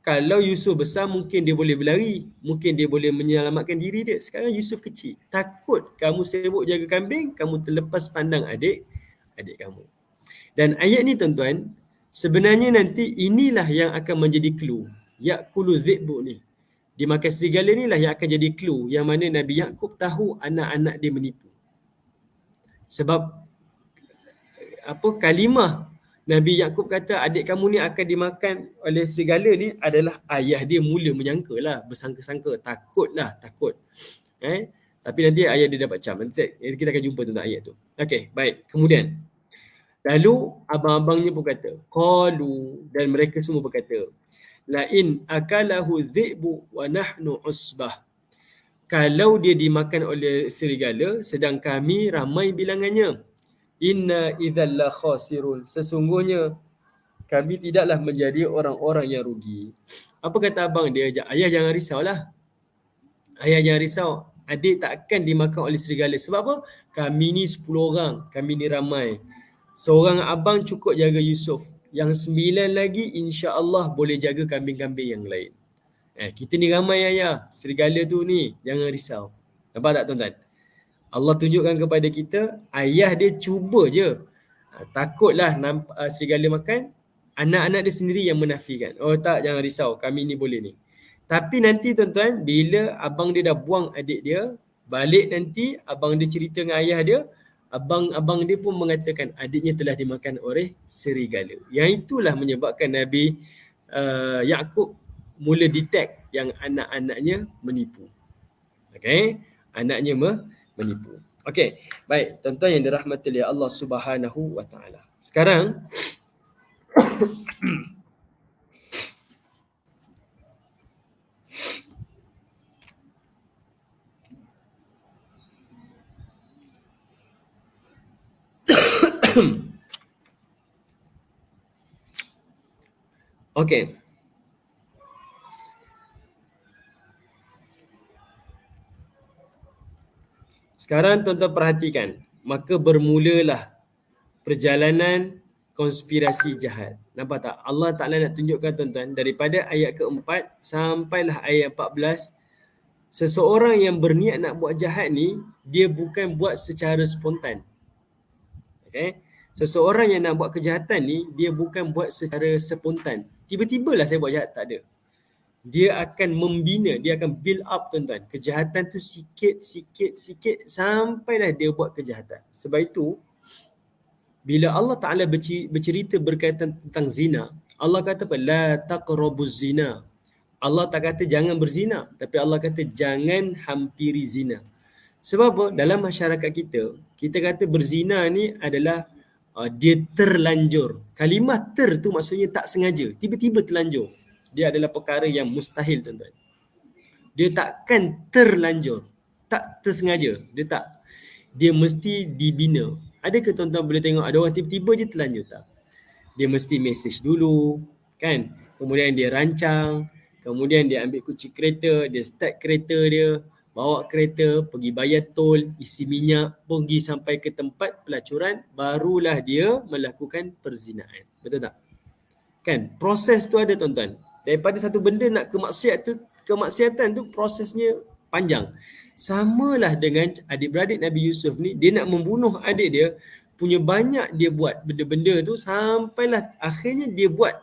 Kalau Yusuf besar mungkin dia boleh berlari, mungkin dia boleh menyelamatkan diri dia. Sekarang Yusuf kecil. Takut kamu sibuk jaga kambing, kamu terlepas pandang adik kamu. Dan ayat ni tuan-tuan, sebenarnya nanti inilah yang akan menjadi clue. Ya'kulu dhi'bu ni. Dimakan serigala ni lah yang akan jadi clue yang mana Nabi Yaqub tahu anak-anak dia menipu. Sebab kalimah Nabi Yaqub kata adik kamu ni akan dimakan oleh serigala ni adalah ayah dia mula menyangka lah, bersangka-sangka, takut. Tapi nanti ayah dia dapat cam. Nanti kita akan jumpa tentang ayat tu. Okey, baik. Kemudian lalu abang-abangnya pun kata, qalu, dan mereka semua berkata, La in akalahu dhi'bu wa nahnu usbah. Kalau dia dimakan oleh serigala sedang kami ramai bilangannya, inna idzal la khasirun. Sesungguhnya kami tidaklah menjadi orang-orang yang rugi. Apa kata abang dia? Ayah jangan risaulah. Ayah jangan risau. Adik tak akan dimakan oleh serigala. Sebab apa? Kami ni 10 orang. Kami ni ramai. Seorang abang cukup jaga Yusuf. Yang 9 lagi insya-Allah boleh jaga kambing-kambing yang lain. Kita ni ramai ayah. Serigala tu ni jangan risau. Nampak tak tuan-tuan? Allah tunjukkan kepada kita, ayah dia cuba je. Takutlah serigala makan. Anak-anak dia sendiri yang menafikan. Oh tak, jangan risau. Kami ni boleh ni. Tapi nanti tuan-tuan, bila abang dia dah buang adik dia, balik nanti abang dia cerita dengan ayah dia, abang dia pun mengatakan adiknya telah dimakan oleh serigala. Yang itulah menyebabkan Nabi Yaqub mula detect yang anak-anaknya menipu. Okay? Anaknya menipu. Okay, baik. Tuan-tuan yang dirahmati oleh Allah Subhanahu wa taala. Sekarang okey. Sekarang tuan-tuan perhatikan. Maka bermulalah perjalanan konspirasi jahat. Nampak tak? Allah Ta'ala nak tunjukkan tuan-tuan daripada ayat keempat sampailah ayat 14. Seseorang yang berniat nak buat jahat ni, dia bukan buat secara spontan. Okay? Seseorang yang nak buat kejahatan ni, dia bukan buat secara spontan. Tiba-tibalah saya buat jahat, tak ada. Dia akan membina, dia akan build up tuan-tuan. Kejahatan tu sikit sampailah dia buat kejahatan. Sebab itu, bila Allah Ta'ala bercerita berkaitan tentang zina, Allah kata apa? La taqrabuz zina. Allah tak kata jangan berzina, tapi Allah kata jangan hampiri zina. Sebab apa? Dalam masyarakat kita, kita kata berzina ni adalah dia terlanjur. Kalimah ter tu maksudnya tak sengaja, tiba-tiba terlanjur. Dia adalah perkara yang mustahil tuan-tuan. Dia takkan terlanjur, tak tersengaja. Dia mesti dibina. Adakah tuan-tuan boleh tengok ada orang tiba-tiba je terlanjur? Tak. Dia mesti message dulu, kan? Kemudian dia rancang, kemudian dia ambil kunci kereta, dia start kereta dia, bawa kereta, pergi bayar tol, isi minyak, pergi sampai ke tempat pelacuran, barulah dia melakukan perzinaan. Betul tak? Kan? Proses tu ada tuan-tuan. Daripada satu benda nak kemaksiatan tu prosesnya panjang. Samalah dengan adik-beradik Nabi Yusuf ni, dia nak membunuh adik dia, punya banyak dia buat benda-benda tu sampailah akhirnya dia buat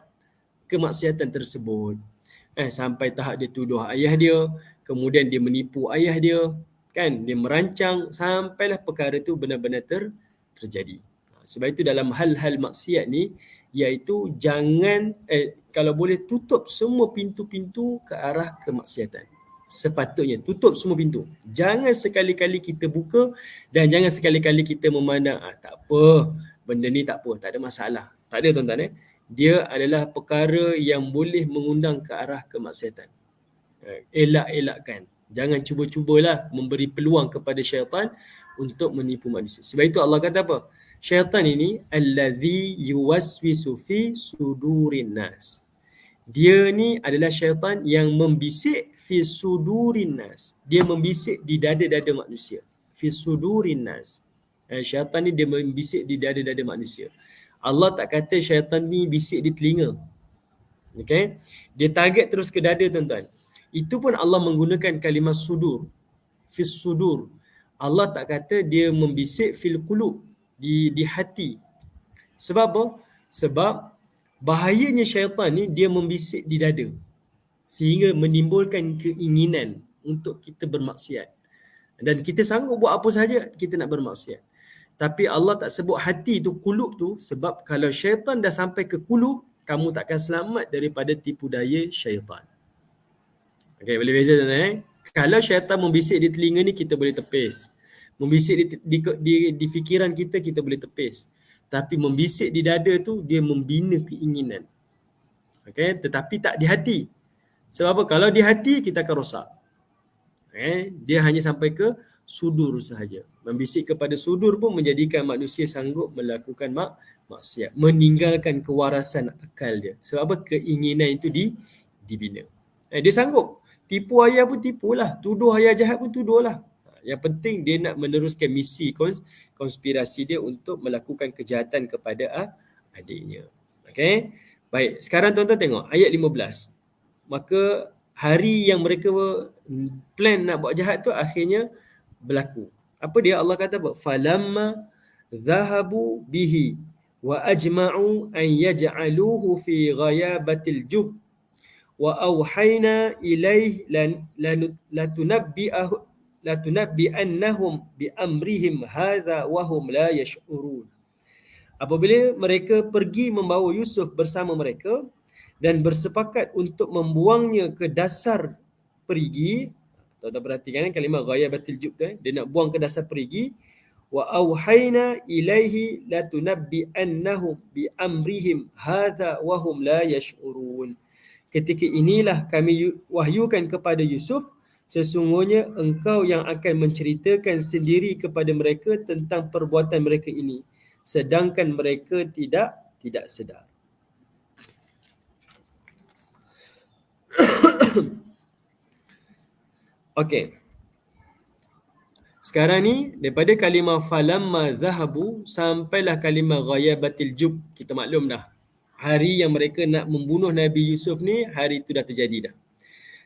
kemaksiatan tersebut. Sampai tahap dia tuduh ayah dia, kemudian dia menipu ayah dia, kan? Dia merancang sampailah perkara tu benar-benar terjadi. Sebab itu dalam hal-hal maksiat ni, iaitu jangan kalau boleh tutup semua pintu-pintu ke arah kemaksiatan. Sepatutnya tutup semua pintu. Jangan sekali-kali kita buka dan jangan sekali-kali kita memandang tak apa, benda ni tak apa, tak ada masalah. Tak ada tuan-tuan. Dia adalah perkara yang boleh mengundang ke arah kemaksiatan. Elak-elakkan. Jangan cuba-cubalah memberi peluang kepada syaitan untuk menipu manusia. Sebab itu Allah kata apa? Syaitan ini allazi yuwaswisu fi sudurin nas. Dia ni adalah syaitan yang membisik fi sudurin nas. Dia membisik di dada-dada manusia. Fi sudurin nas. Syaitan ni dia membisik di dada-dada manusia. Allah tak kata syaitan ni bisik di telinga. Okay? Dia target terus ke dada tuan-tuan. Itu pun Allah menggunakan kalimah sudur. Fi sudur. Allah tak kata dia membisik fil qulub, di hati. Sebab apa? Sebab bahayanya syaitan ni dia membisik di dada sehingga menimbulkan keinginan untuk kita bermaksiat. Dan kita sanggup buat apa sahaja kita nak bermaksiat. Tapi Allah tak sebut hati tu, qulub tu, sebab kalau syaitan dah sampai ke qulub, kamu takkan selamat daripada tipu daya syaitan. Okay, boleh beza tuan-tuan. Kalau syaitan membisik di telinga ni, kita boleh tepis. Membisik di fikiran kita, kita boleh tepis. Tapi membisik di dada tu, dia membina keinginan. Okay? Tetapi tak di hati. Sebab apa? Kalau di hati kita akan rosak. Dia hanya sampai ke sudur sahaja. Membisik kepada sudur pun menjadikan manusia sanggup melakukan maksiat, meninggalkan kewarasan akal dia. Sebab apa? Keinginan itu dibina. Dia sanggup. Tipu ayah pun tipulah, tuduh ayah jahat pun tuduhlah. Yang penting dia nak meneruskan misi konspirasi dia untuk melakukan kejahatan kepada adiknya. Okey. Baik, sekarang tuan-tuan tengok ayat 15. Maka hari yang mereka plan nak buat jahat tu akhirnya berlaku. Apa dia? Allah kata apa? Falamma dhahabu bihi wa ajma'u an yaj'aluhu fi ghayabatil jub wa auhayna ilaih latunabbi'annahum bi amrihim hadha wa hum la yash'urun. Apabila mereka pergi membawa Yusuf bersama mereka dan bersepakat untuk membuangnya ke dasar perigi, tuan-tuan perhatikan kalimah ghayabatil jub tu, dia nak buang ke dasar perigi. Wa auhayna ilaihi latunabbi'annahum bi amrihim hadha wa hum la yash'urun. Ketika inilah kami wahyukan kepada Yusuf, sesungguhnya engkau yang akan menceritakan sendiri kepada mereka tentang perbuatan mereka ini, sedangkan mereka tidak sedar. Okey. Sekarang ni daripada kalimah falamma zahabu sampailah kalimah ghayabatil jub. Kita maklum dah. Hari yang mereka nak membunuh Nabi Yusuf ni, hari itu dah terjadi dah.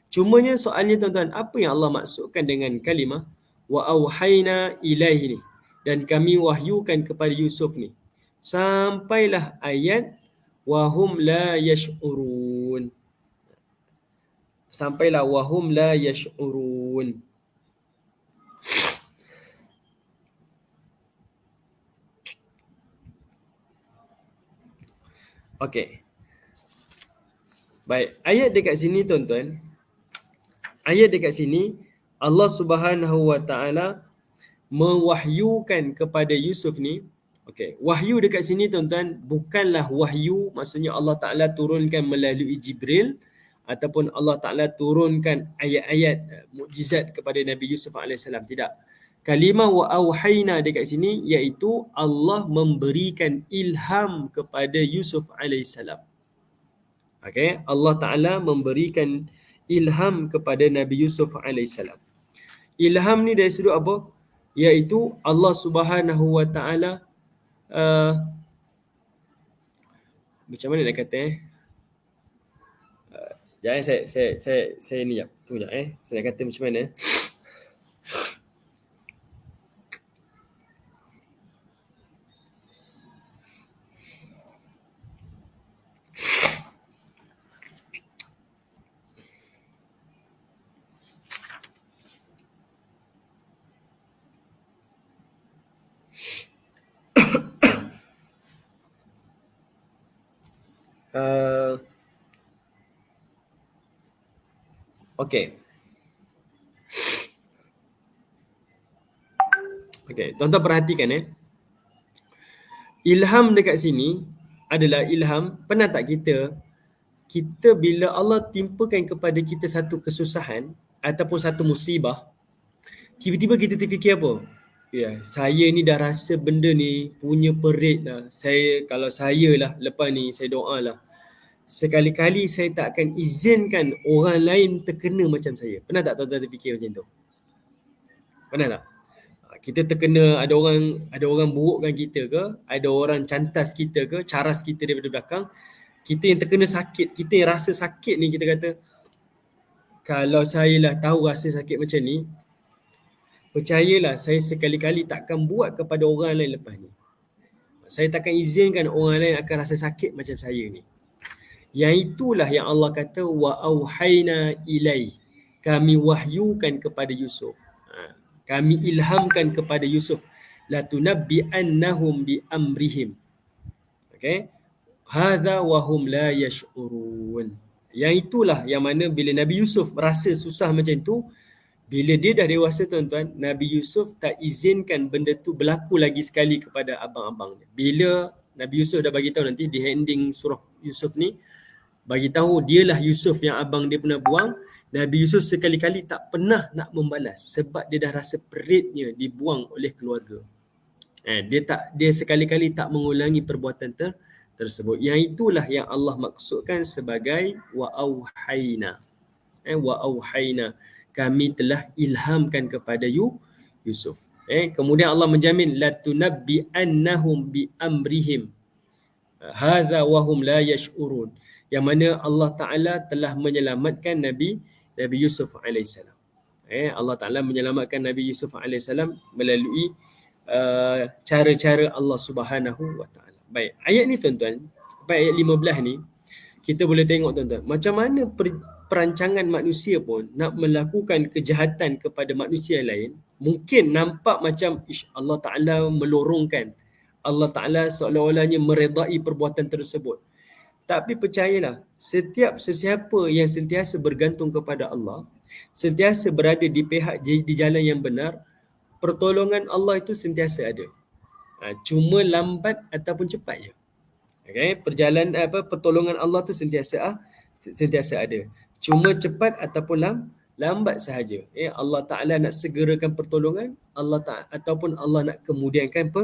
Cumanya soalnya tuan-tuan, apa yang Allah maksudkan dengan kalimah wa auhayna ilaihi ni, dan kami wahyukan kepada Yusuf ni? Sampailah ayat wahum la yash'urun. Sampailah wahum la yash'urun. Okey. Baik, ayat dekat sini tuan-tuan. Ayat dekat sini Allah Subhanahu Wa Taala mewahyukan kepada Yusuf ni. Okey, wahyu dekat sini tuan-tuan bukanlah wahyu, maksudnya Allah Taala turunkan melalui Jibril ataupun Allah Taala turunkan ayat-ayat mukjizat kepada Nabi Yusuf alaihissalam. Tidak. Kalimah wa auhayna dekat sini iaitu Allah memberikan ilham kepada Yusuf alaihissalam. Okey, Allah Taala memberikan ilham kepada Nabi Yusuf alaihissalam. Ilham ni dari sudut apa? Iaitu Allah Subhanahu Wa Taala macam mana nak kata Jangan saya ni jap. Tunggu jap Saya nak kata macam mana. Okey. Okey, tuan-tuan perhatikan Ilham dekat sini adalah ilham. Pernah tak kita bila Allah timpakan kepada kita satu kesusahan ataupun satu musibah, tiba-tiba kita terfikir apa? Ya, saya ni dah rasa benda ni punya perit dah. Kalau saya lah lepas ni saya doa lah, sekali-kali saya tak akan izinkan orang lain terkena macam saya. Pernah tak tuan-tuan terfikir macam tu? Pernah tak? Kita terkena, ada orang burukkan kita ke, ada orang cantas kita ke, caras kita daripada belakang, kita yang terkena sakit, kita yang rasa sakit ni, kita kata kalau saya lah tahu rasa sakit macam ni, percayalah saya sekali-kali takkan buat kepada orang lain lepas ni. Saya takkan izinkan orang lain akan rasa sakit macam saya ni. Yang itulah yang Allah kata wa auhayna ilai, kami wahyukan kepada Yusuf. Kami ilhamkan kepada Yusuf, la tunabbi'annahum bi amrihim. Okey. Hadza wa hum la yash'urun. Yang itulah yang mana bila Nabi Yusuf rasa susah macam tu, bila dia dah dewasa tuan-tuan, Nabi Yusuf tak izinkan benda tu berlaku lagi sekali kepada abang-abang dia. Bila Nabi Yusuf dah bagi tahu nanti di ending surah Yusuf ni, bagi tahu dialah Yusuf yang abang dia pernah buang. Nabi Yusuf sekali-kali tak pernah nak membalas sebab dia dah rasa peritnya dibuang oleh keluarga. Dia sekali-kali tak mengulangi perbuatan tersebut. Yang itulah yang Allah maksudkan sebagai wa auhayna. Wa auhayna, kami telah ilhamkan kepada Yusuf. Kemudian Allah menjamin la tunabbi annahum bi amrihim hadza wa hum la yash'urun, yang mana Allah Taala telah menyelamatkan Nabi Yusuf alaihissalam. Allah Taala menyelamatkan Nabi Yusuf alaihissalam melalui cara-cara Allah Subhanahu wa taala. Baik, ayat ni tuan-tuan, ayat 15 ni kita boleh tengok tuan-tuan, macam mana perancangan manusia pun nak melakukan kejahatan kepada manusia lain, mungkin nampak macam Allah Taala melorongkan, Allah Taala seolah-olahnya meredai perbuatan tersebut. Tapi percayalah, setiap sesiapa yang sentiasa bergantung kepada Allah, sentiasa berada di pihak di jalan yang benar, pertolongan Allah itu sentiasa ada. Cuma lambat ataupun cepat je. Pertolongan Allah tu sentiasa ada. Cuma cepat ataupun lambat sahaja. Allah Taala nak segerakan pertolongan, Allah Taala ataupun Allah nak kemudiankan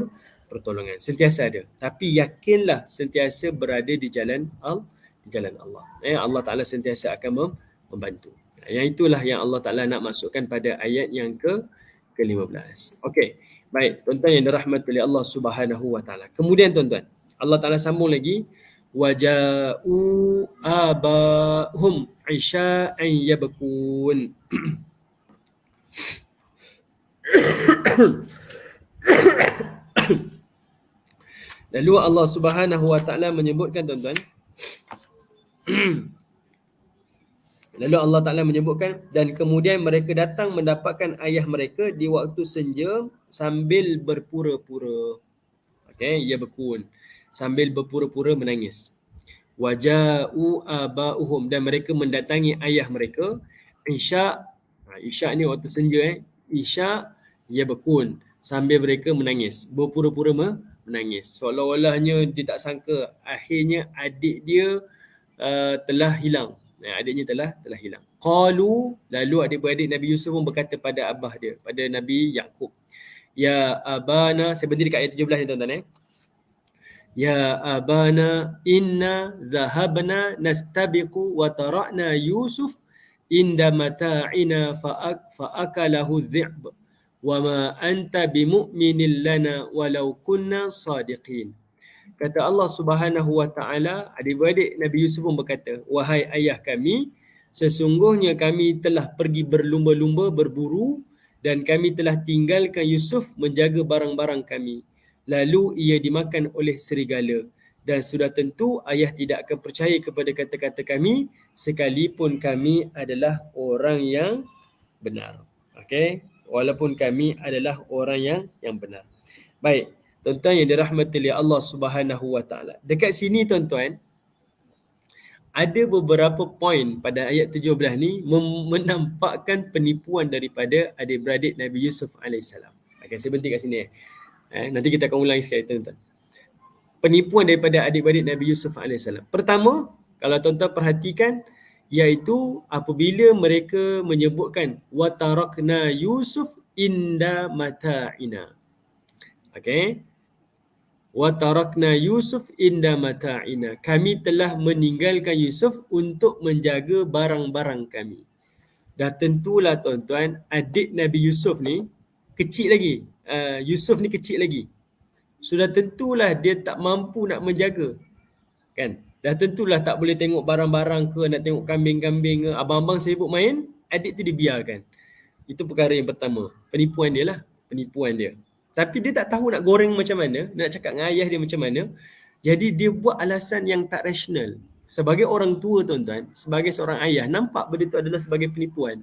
pertolongan. Sentiasa ada. Tapi yakinlah sentiasa berada di jalan Allah. Allah Taala sentiasa akan membantu. Yang itulah yang Allah Taala nak masukkan pada ayat yang ke-15. Okey. Baik, tuan-tuan yang dirahmati oleh Allah Subhanahu wa taala. Kemudian tuan-tuan, Allah Taala sambung lagi, waja'u abahum isha'an yabkun. Lalu Allah Subhanahu wa taala menyebutkan tuan-tuan, lalu Allah Ta'ala menyebutkan, dan kemudian mereka datang mendapatkan ayah mereka di waktu senja sambil berpura-pura. Ya berkun. Sambil berpura-pura menangis. Waja'u aba'uhum, dan mereka mendatangi ayah mereka. Isya' ni waktu senja. Isya' ya berkun. Sambil mereka menangis. Berpura-pura menangis. Seolah-olahnya dia tak sangka akhirnya adik dia telah hilang. Adiknya telah hilang. Qalu, lalu adik-beradik Nabi Yusuf pun berkata pada abah dia, pada Nabi Yaqub, ya abana, saya berhenti dekat ayat 17 ni tuan-tuan. Ya abana inna dhahabna nastabiqu wa tarakna Yusuf inda mata'ina fa'akalahu dhi'b wa ma anta bimu'minin lana walau kunna sadiqin. Kata Allah Subhanahu wa taala, adik-beradik Nabi Yusuf pun berkata, wahai ayah kami, sesungguhnya kami telah pergi berlumba-lumba berburu dan kami telah tinggalkan Yusuf menjaga barang-barang kami. Lalu ia dimakan oleh serigala, dan sudah tentu ayah tidak akan percaya kepada kata-kata kami sekalipun kami adalah orang yang benar. Walaupun kami adalah orang yang benar. Baik, tuan-tuan yang dirahmati oleh Allah Subhanahu wa taala. Dekat sini tuan-tuan, ada beberapa poin pada ayat 17 ni menampakkan penipuan daripada adik-beradik Nabi Yusuf alaihissalam. Saya berhenti kat sini. Nanti kita akan ulangi sekali tuan-tuan. Penipuan daripada adik-beradik Nabi Yusuf alaihissalam. Pertama, kalau tuan-tuan perhatikan, iaitu apabila mereka menyebutkan wa tarakna Yusuf inda mata'ina. Wa tarakna Yusuf inda mata'ina. Kami telah meninggalkan Yusuf untuk menjaga barang-barang kami. Dah tentulah tuan-tuan, adik Nabi Yusuf ni kecil lagi. Yusuf ni kecil lagi. Sudah tentulah dia tak mampu nak menjaga. Dah tentulah tak boleh tengok barang-barang ke, nak tengok kambing-kambing ke. Abang-abang sibuk main, adik tu dibiarkan. Itu perkara yang pertama. Penipuan dia lah. Penipuan dia. Tapi dia tak tahu nak goreng macam mana, nak cakap dengan ayah dia macam mana. Jadi dia buat alasan yang tak rasional. Sebagai orang tua tuan-tuan, sebagai seorang ayah, nampak benda itu adalah sebagai penipuan.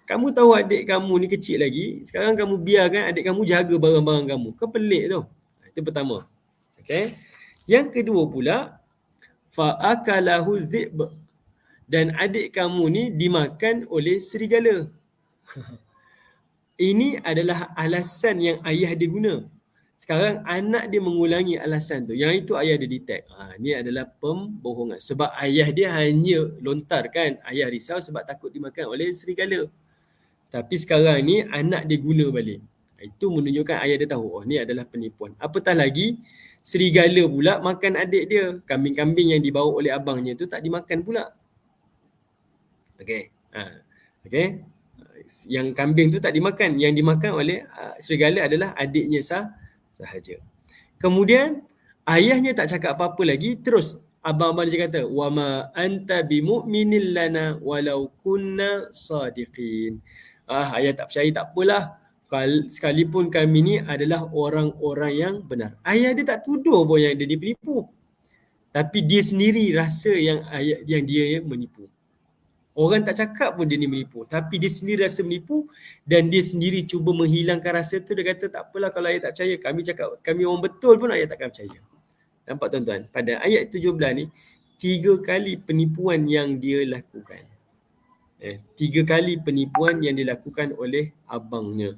Kamu tahu adik kamu ni kecil lagi, sekarang kamu biarkan adik kamu jaga barang-barang kamu. Kau pelik tu. Itu pertama. Yang kedua pula, fa'akalahu dhi'b, dan adik kamu ni dimakan oleh serigala. Ini adalah alasan yang ayah dia guna. Sekarang anak dia mengulangi alasan tu. Yang itu ayah dia detect. Ni adalah pembohongan. Sebab ayah dia hanya lontarkan ayah risau sebab takut dimakan oleh serigala. Tapi sekarang ni anak dia guna balik. Itu menunjukkan ayah dia tahu, ni adalah penipuan. Apatah lagi, serigala pula makan adik dia. Kambing-kambing yang dibawa oleh abangnya tu tak dimakan pula. Okey. Okey. Yang kambing tu tak dimakan. Yang dimakan oleh serigala adalah adiknya sahaja. Kemudian ayahnya tak cakap apa-apa lagi, terus abang-abang dia kata, wa ma anta bimu'minin lana walau kunna sadiqin. Ayah tak percaya, tak apalah. Sekalipun kami ni adalah orang-orang yang benar. Ayah dia tak tuduh pun yang dia penipu. Tapi dia sendiri rasa yang dia menipu. Orang tak cakap pun dia ni menipu. Tapi dia sendiri rasa menipu dan dia sendiri cuba menghilangkan rasa tu. Dia kata tak apalah kalau ayah tak percaya. Kami cakap kami orang betul pun ayah takkan percaya. Nampak tuan-tuan? Pada ayat 17 ni, 3 kali penipuan yang dia lakukan. 3 kali penipuan yang dilakukan oleh abangnya.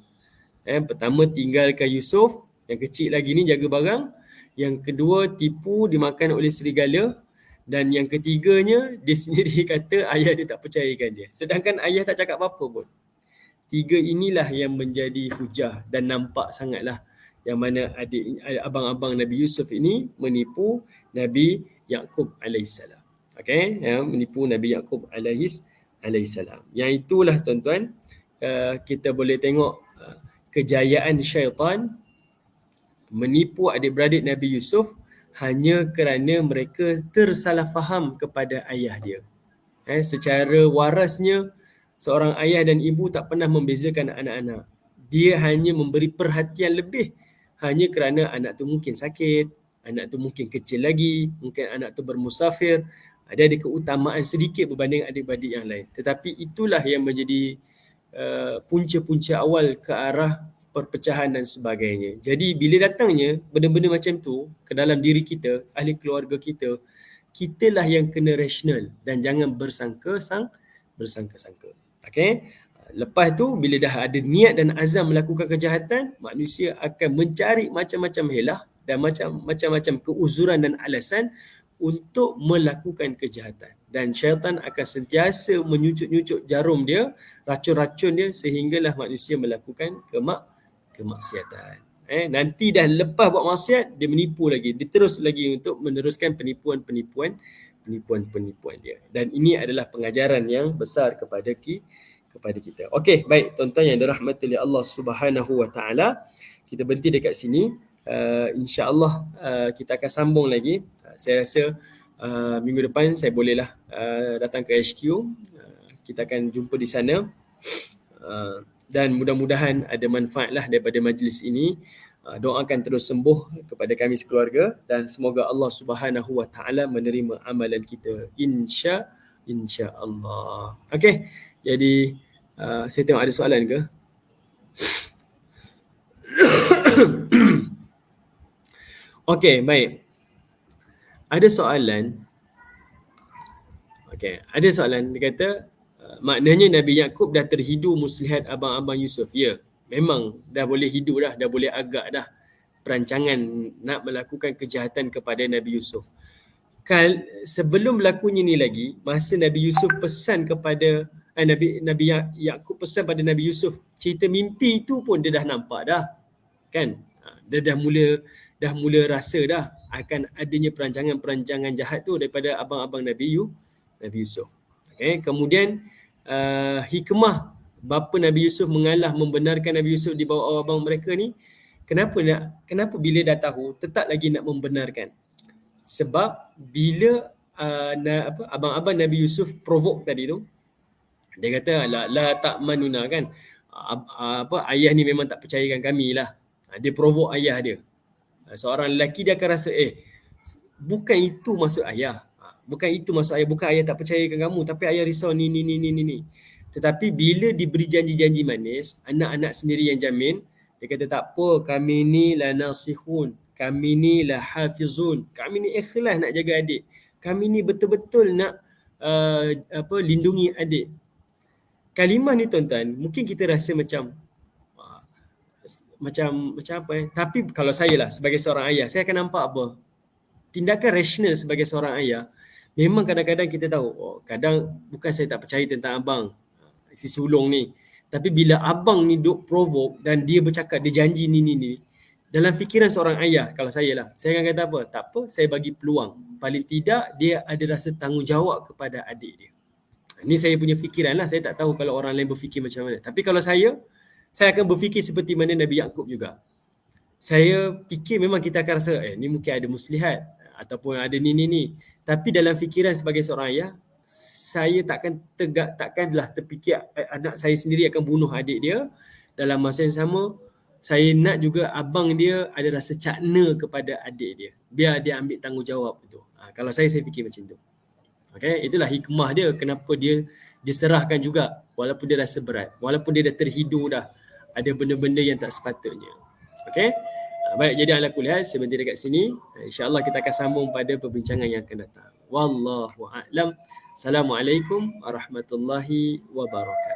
Pertama tinggalkan Yusuf. Yang kecil lagi ni jaga barang. Yang kedua tipu dimakan oleh serigala. Dan yang ketiganya, dia sendiri kata ayah dia tak percayakan dia. Sedangkan ayah tak cakap apa-apa pun. 3 inilah yang menjadi hujah dan nampak sangatlah yang mana abang-abang Nabi Yusuf ini menipu Nabi Yaqub alaihissalam. Okey, menipu Nabi Yaqub alaihissalam. Yang itulah tuan-tuan, kita boleh tengok kejayaan syaitan menipu adik-beradik Nabi Yusuf hanya kerana mereka tersalah faham kepada ayah dia. Secara warasnya, seorang ayah dan ibu tak pernah membezakan anak-anak. Dia hanya memberi perhatian lebih hanya kerana anak tu mungkin sakit, anak tu mungkin kecil lagi, mungkin anak tu bermusafir, ada keutamaan sedikit berbanding adik-beradik yang lain. Tetapi itulah yang menjadi punca-punca awal ke arah perpecahan dan sebagainya. Jadi bila datangnya benda-benda macam tu ke dalam diri kita, ahli keluarga kita, kitalah yang kena rasional dan jangan bersangka-sangka. Okey? Lepas tu bila dah ada niat dan azam melakukan kejahatan, manusia akan mencari macam-macam helah dan macam-macam keuzuran dan alasan untuk melakukan kejahatan. Dan syaitan akan sentiasa menyucut-nyucut jarum dia, racun-racun dia sehinggalah manusia melakukan kemaksiatan. Nanti dah lepas buat maksiat, dia menipu lagi. Dia terus lagi untuk meneruskan penipuan dia. Dan ini adalah pengajaran yang besar kepada kita. Okey, baik tuan-tuan yang dirahmati oleh Allah Subhanahu Wa Taala. Kita berhenti dekat sini. InsyaAllah kita akan sambung lagi. Saya rasa minggu depan saya bolehlah datang ke HQ. Kita akan jumpa di sana. Dan mudah-mudahan ada manfaatlah daripada majlis ini. Doakan terus sembuh kepada kami sekeluarga dan semoga Allah Subhanahu Wa Taala menerima amalan kita insya-Allah. Okey. Jadi saya tengok ada soalan ke? Okey, baik. Ada soalan. Ada soalan dia kata maknanya Nabi Yaqub dah terhidu muslihat abang-abang Yusuf. Ya, memang dah boleh hidu dah boleh agak dah perancangan nak melakukan kejahatan kepada Nabi Yusuf. Sebelum berlakunya ni lagi, masa Nabi Yusuf pesan kepada Nabi Yaqub pesan pada Nabi Yusuf, cerita mimpi tu pun dia dah nampak dah. Kan? Dia dah mula rasa dah akan adanya perancangan-perancangan jahat tu daripada abang-abang Nabi Yusuf. Okay? Kemudian hikmah bapa Nabi Yusuf mengalah membenarkan Nabi Yusuf di bawah abang mereka ni, kenapa bila dah tahu tetap lagi nak membenarkan? Sebab bila abang-abang Nabi Yusuf provoke tadi tu, dia kata la ta'manuna kan, ayah ni memang tak percayakan kami lah. Dia provoke ayah dia. Seorang lelaki dia akan rasa bukan itu maksud ayah. Bukan ayah tak percayakan kamu, tapi ayah risau ni. Tetapi bila diberi janji-janji manis, anak-anak sendiri yang jamin, dia kata tak apa, kami ni la nasihun, kami ni la hafizun, kami ni ikhlas nak jaga adik, kami ni betul-betul nak lindungi adik. Kalimah ni tuan-tuan, mungkin kita rasa macam macam apa tapi kalau saya lah sebagai seorang ayah, saya akan nampak apa tindakan rasional sebagai seorang ayah. Memang kadang-kadang kita tahu, kadang bukan saya tak percaya tentang abang si sulung ni, tapi bila abang ni duk provoke dan dia bercakap, dia janji ni, dalam fikiran seorang ayah, kalau saya lah, saya akan kata apa, tak apa, saya bagi peluang, paling tidak dia ada rasa tanggungjawab kepada adik dia. Ini saya punya fikiran lah, saya tak tahu kalau orang lain berfikir macam mana. Tapi kalau saya akan berfikir seperti mana Nabi Yaakob juga. Saya fikir memang kita akan rasa, ni mungkin ada muslihat ataupun ada ni. Tapi dalam fikiran sebagai seorang ayah, saya takkanlah terfikir anak saya sendiri akan bunuh adik dia. Dalam masa yang sama, saya nak juga abang dia ada rasa cakna kepada adik dia. Biar dia ambil tanggungjawab itu. Kalau saya fikir macam tu. Okay, itulah hikmah dia kenapa dia diserahkan juga walaupun dia rasa berat, walaupun dia dah terhidung dah ada benda-benda yang tak sepatutnya. Okay, baik, jadi ala kulli hal saya berhenti dekat sini. InsyaAllah kita akan sambung pada perbincangan yang akan datang. Wallahu a'lam. Assalamualaikum warahmatullahi wabarakatuh.